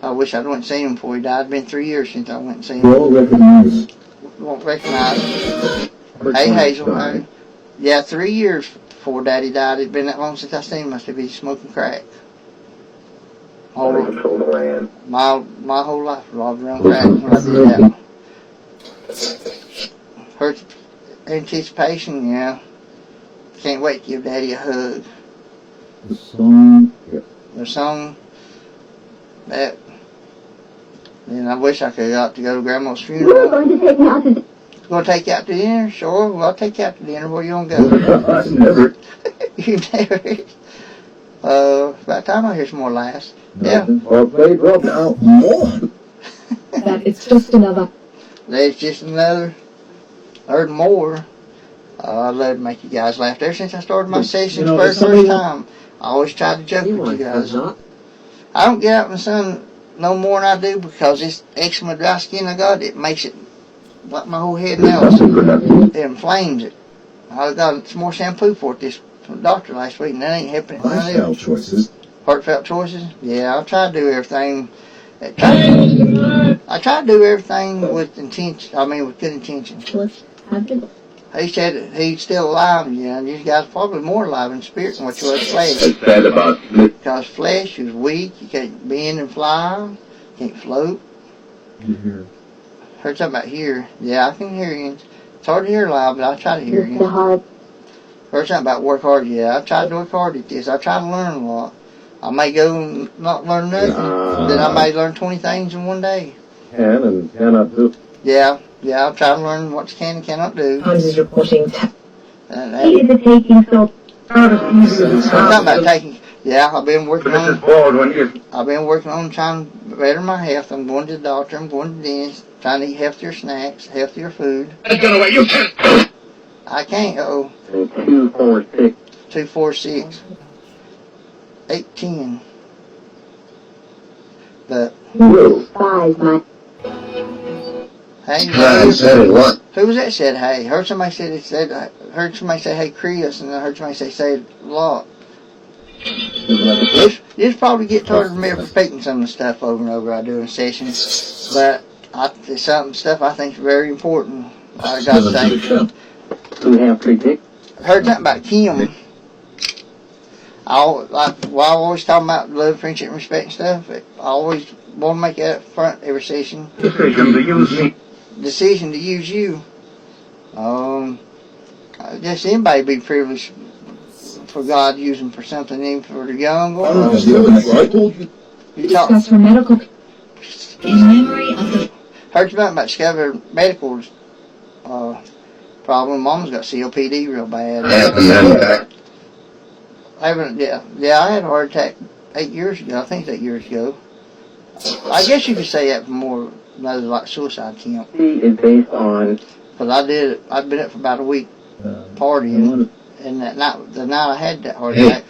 I wish I'd went and seen him before he died. It's been 3 years since I went and seen him. Well recognized. Won't recognize him. Hey, Hazel. Hey. Yeah, 3 years before Daddy died. It's been that long since I seen him. Must have been smoking crack. Control the land. My whole life revolved around crack when I did that. Her anticipation, yeah. Can't wait to give Daddy a hug. The song. The song that, and I wish I could have got to go to Grandma's you're funeral. going to take me out to Gonna take you out to dinner? Sure, well, I'll take you out to dinner. Where you gonna go? Never. You never. About time I hear some more laughs. Yeah, Or played Rob now. More. that. It's just another. there's just another. Heard more. I love to make you guys laugh. Ever since I started my sessions first time, I always tried to joke with you guys. I don't get out in the sun no more than I do because this eczema dry skin I got, it makes it like my whole head melts. It inflames it. I got some more shampoo for it from the doctor last week, and that ain't helping it. Lifestyle choices. Heartfelt choices? Yeah, I try to do everything. I try to do everything with intention. I mean, with good intentions. What's happened? He said that he's still alive, yeah, and you guys are probably more alive in spirit than what you was flesh. It's said about Because flesh is weak, you can't bend and fly, can't float. You Heard something about here. Yeah, I can hear you. It's hard to hear loud, but I try to hear The you. heart. Heard something about work hard. Yeah, I try to work hard at this. I try to learn a lot. I may go and not learn nothing, then I may learn 20 things in one day. Can and cannot do. Yeah, I try to learn what you can and cannot do. Hans is reporting. He is taking so Heard something about taking. Yeah, I've been working Mrs. on. Baldwin is I've been working on trying to better my health. I'm going to the doctor. I'm going to the dentist. Trying to eat healthier snacks, healthier food. you can. I can't. 246. 246, 810. But five, my hey, Brian said it what? who was that said hey? Heard somebody heard somebody say hey Chris, and I heard somebody say it a lot. You just probably get tired of me repeating some of the stuff over and over I do in sessions, but it's some stuff I think is very important. I got to say. Who have predicted? Heard something about Kim. I always talking about love, friendship, and respect and stuff. I always want to make that up front every session. decision to use me. Decision to use you. Just anybody be privileged for God to use them for something, even for the young or old. I told you. You talk. discuss her medical in memory of the Heard about discovered medical problem. Mama's got COPD real bad. I had a heart attack 8 years ago. I think it's 8 years ago. I guess you could say that for more another like suicide attempt. He is based on. Because I'd been up for about a week partying, and the night I had that heart attack.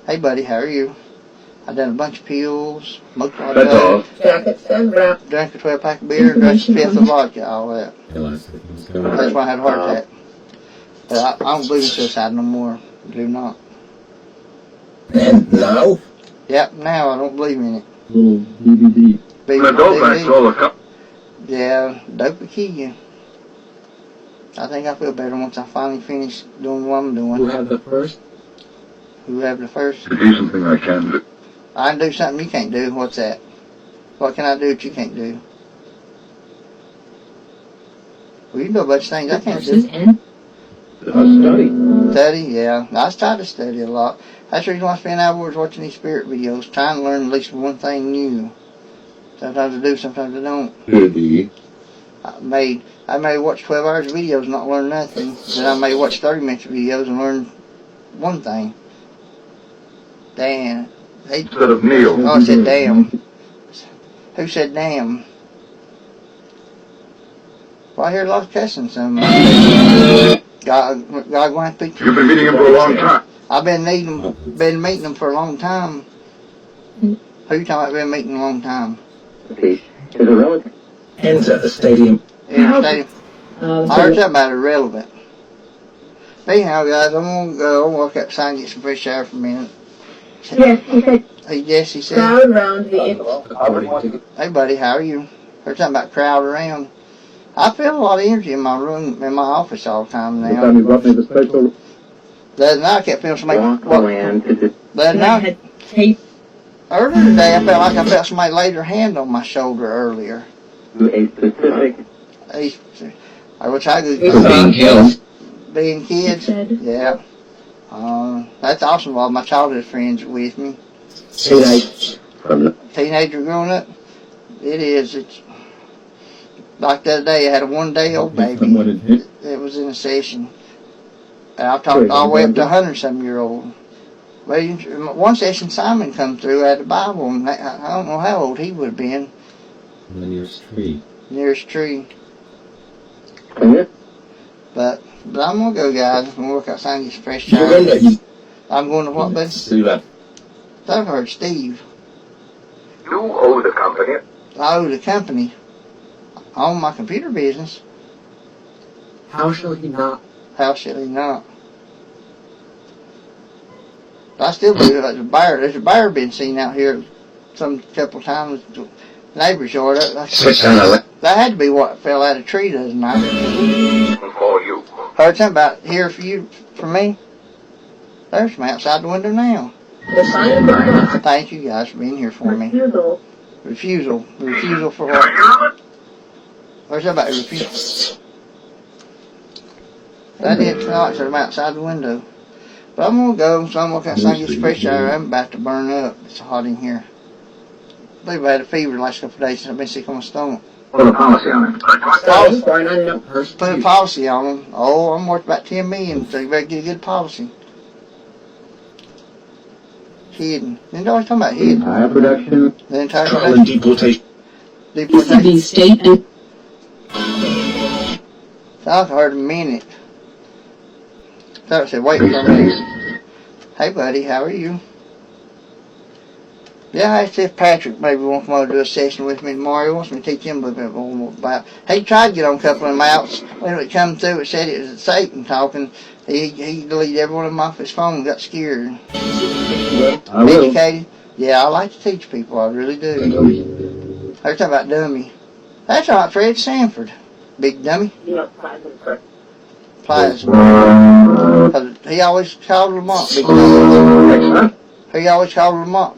Hey buddy, how are you? I done a bunch of pills, smoked a lot of dope, Jackets and wrap. drank a 12-pack of beer, drank a fifth of vodka, all that. That's why I had a heart attack. But I don't believe in suicide no more. Do not. And now? Yep, now I don't believe in it. Little DVD. Big The dope I DVD. stole a couple. Yeah, dope will kill you. I think I feel better once I finally finish doing what I'm doing. Who had the first? Who have the first? To do something I can do. I can do something you can't do. What's that? What can I do that you can't do? Well, you can do a bunch of things I can't do. and Study. Study, yeah. I try to study a lot. That's the reason why I spend hours watching these spirit videos, trying to learn at least one thing new. Sometimes I do, sometimes I don't. I may watch 12 hours of videos and not learn nothing. Then I may watch 30 minutes of videos and learn one thing. Damn. Instead of Neil. Oh, I said damn. Who said damn? Well, I hear a lot of cussing. God going to have to speak to You've been meeting him for a long time. I've been meeting them for a long time. Who you talking about been meeting a long time? Is a relative. Enter the stadium. In the stadium. I heard something about irrelevant. Anyhow, guys, I'm going to go walk outside and get some fresh air for a minute. Yes, he said. Yes, he said. Crowd round the. Hey, buddy, how are you? Heard something about crowd around. I feel a lot of energy in my room, in my office all the time The time now. you brought me the special. The other night I kept feeling somebody. Walk the land. The other night, earlier today, I felt like I felt somebody laid their hand on my shoulder earlier. To a specific. I wish I could. Being killed. Being kids, said. yeah. That's awesome. All my childhood friends are with me. Teenager growing up, it is. It's like the other day. I had a 1-day-old baby. It was in a session. And I've talked all the way up to 100-some-year-old. Well, one session Simon come through, had the Bible, and I don't know how old he would have been. The nearest tree. Nearest tree. Yeah. But I'm gonna go, guys. I'm gonna work outside and get some fresh air. I'm going to what, bud? Sula. I've heard Steve. You owe the company. I owe the company. I own my computer business. How shall he not? How should he not? I still believe there's a bear. There's a bear been seen out here some couple times. Neighbor's yard. Switch on the left. That had to be what fell out of a tree the other night. For you. Heard something about here for you, for me? There's some outside the window now. The sign of the cross. Thank you guys for being here for me. Refusal. Refusal. Refusal for what? Where's that about refusal? That didn't tonight, so I'm outside the window. But I'm gonna go, so I'm gonna get this fresh air. I'm about to burn up. It's hot in here. I believe I had a fever the last couple of days since I've been sick on my stomach. Put a policy on it. Stay for an unknown person. Put a policy on them. Oh, I'm worth about 10 million, so you better get a good policy. Hidden. You know what I'm talking about? Hidden. Entire production. The entire Colin production. deportation. Deportation. state and I've heard a minute. Thought it said wait for me. Hey buddy, how are you? Yeah, I asked if Patrick maybe wants to come over to do a session with me tomorrow. He wants me to teach him a little bit more about. He tried to get on a couple of them outs. When it come through, it said it was Satan talking. He deleted every one of them off his phone and got scared. I will. Educated. Yeah, I like to teach people. I really do. They're talking about dummy. That's right, Fred Sanford. Big dummy. You know, plasma first. Plasma. 'Cause he always called Lamont big dummy. Excellent. He always called Lamont.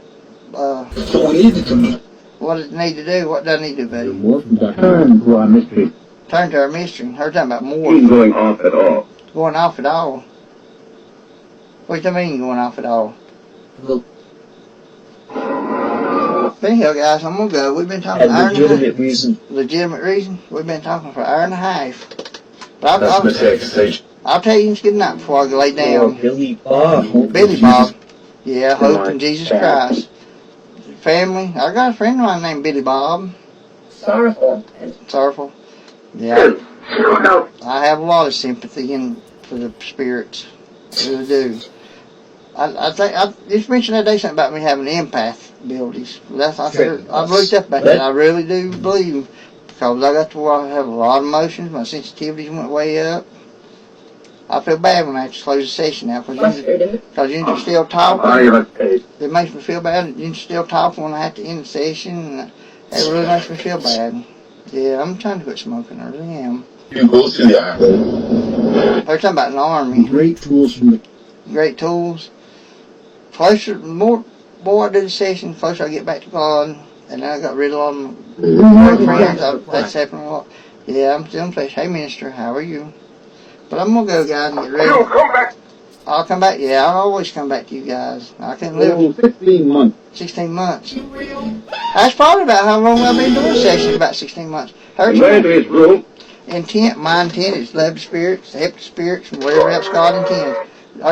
Don't need it to me. What does it need to do? What does it need to do, buddy? More from Dr. Turn to our mystery. Turn to our mystery. They're talking about more. He's going off at all. Going off at all. What do you mean going off at all? Look, Anyhow, guys, I'm gonna go. We've been talking an hour and a half. legitimate reason. Legitimate reason? We've been talking for an hour and a half. But That's I'll mistake stage. tell you good night before I go lay down. Billy Bob. Billy Bob. Yeah, hope in Jesus Christ. Family. I got a friend of mine named Billy Bob. Sorrowful. Sorrowful. Yeah. No. I have a lot of sympathy for the spirits. I really do. I think I just mentioned that day something about me having empath abilities. I've looked up about that. I really do believe, because I got to where I have a lot of emotions. My sensitivities went way up. I feel bad when I have to close the session now because you're still talking. It makes me feel bad. You're still talking when I have to end the session. And it really makes me feel bad. Yeah, I'm trying to quit smoking. I really am. You go to the apple. They're talking about an army. Great tools from the Great tools. Closer, the more I do the session, the closer I get back to God. And I got rid of all my friends. That's happened a lot. Yeah, I'm still in place. Hey, minister, how are you? But I'm going to go, guys, and get ready. You come back. I'll come back. Yeah, I'll always come back to you guys. I can live 16 months. 16 months. That's probably about how long I've been doing sessions, about 16 months. Go into his room. Intent, my intent is love the spirits, help the spirits, and whatever else God intends.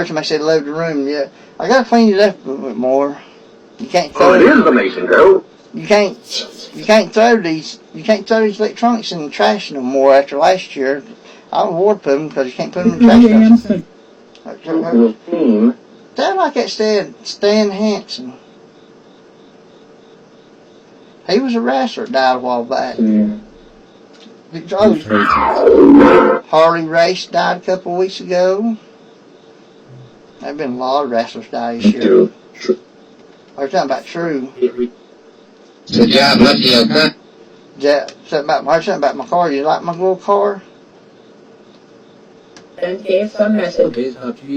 Somebody said love the room. Yeah, I got to clean it up a little bit more. You can't throw Oh, it is the Mason girl. You can't throw these electronics in the trash no more after last year. I don't want to put them because you can't put them in the trash. Your team. Sound like that Stan Hansen. He was a wrestler, died a while back. Harley Race died a couple of weeks ago. There have been a lot of wrestlers die this year. We're talking about True. Good job, Lucky, okay? Something about my car. You like my little car? And gave some message.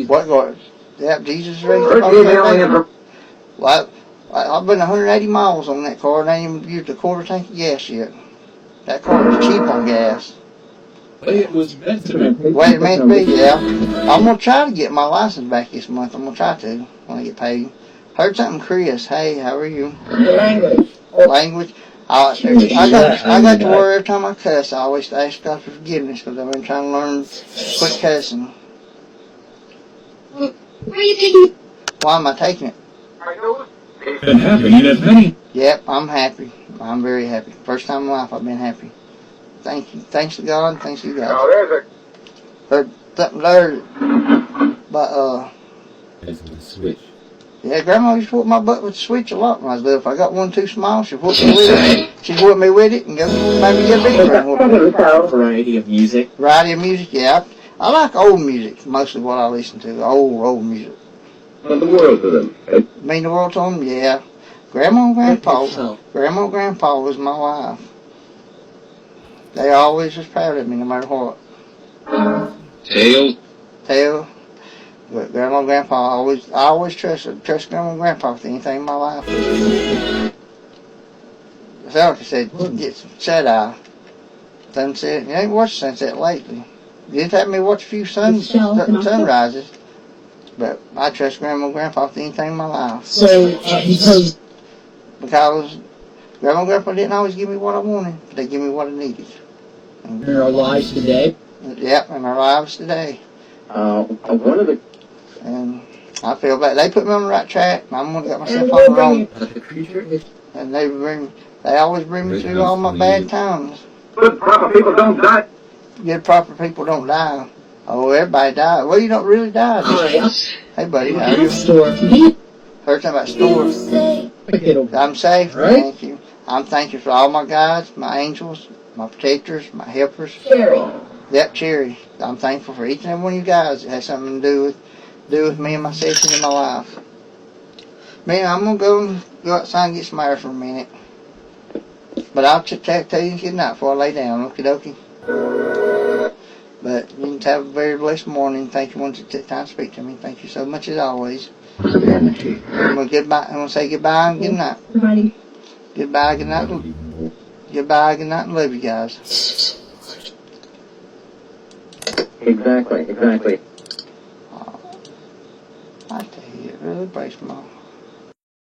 What car? Yeah, Jesus raised the Well, I've been 180 miles on that car and I ain't even used a quarter tank of gas yet. That car was cheap on gas. It was meant to be. Way it meant to be, yeah. I'm going to try to get my license back this month. I'm going to try to when I get paid. Heard something, Chris. Hey, how are you? The language. Language. I got to where every time I cuss, I always ask God for forgiveness because I've been trying to learn quit cussing. where are you taking? Why am I taking it? Been happening as many. Yep, I'm happy. I'm very happy. First time in my life I've been happy. Thank you. Thanks to God. Thanks to you guys. Now there's Heard something there, but There's a switch. Yeah, Grandma used to whoop my butt with the switch a lot when I was little. If I got one too small, she'd whoop me with it. She'd whoop me with it and go maybe get a big one. Whoop me. Variety of music. Variety of music, yeah. I like old music, mostly what I listen to. Old music. What the world to them? Mean the world to them? Yeah. Grandma and Grandpa was my life. They always was proud of me no matter what. Tail. But Grandma and Grandpa, I always trust Grandma and Grandpa with anything in my life. Like I said, get some shut-eye. Sunset. You ain't watched sunset lately. You didn't have me watch a few sunrises. But I trust Grandma and Grandpa with anything in my life. So, because Grandma and Grandpa didn't always give me what I wanted, but they give me what I needed. in our lives today. Yep, in our lives today. One of the And I feel bad. They put me on the right track, and I'm gonna get myself on the wrong. And they always bring me through all my bad times. Good proper people don't die. Good proper people don't die. Oh, everybody died. Well, you don't really die. Hey, buddy, how are you? Heard something about stores. I'm safe. Thank you. I'm thankful for all my guides, my angels, my protectors, my helpers. Cherry. Yep, Cherry. I'm thankful for each and every one of you guys that has something to do with me and my sessions in my life. Man, I'm gonna go outside and get some air for a minute. But I'll tell you good night before I lay down, okie dokie. But you can have a very blessed morning. Thank you once you took time to speak to me. Thank you so much as always. I'm gonna say goodbye and good night. Goodbye, good night. Goodbye, good night, and love you guys. exactly. I tell you, it really breaks my heart.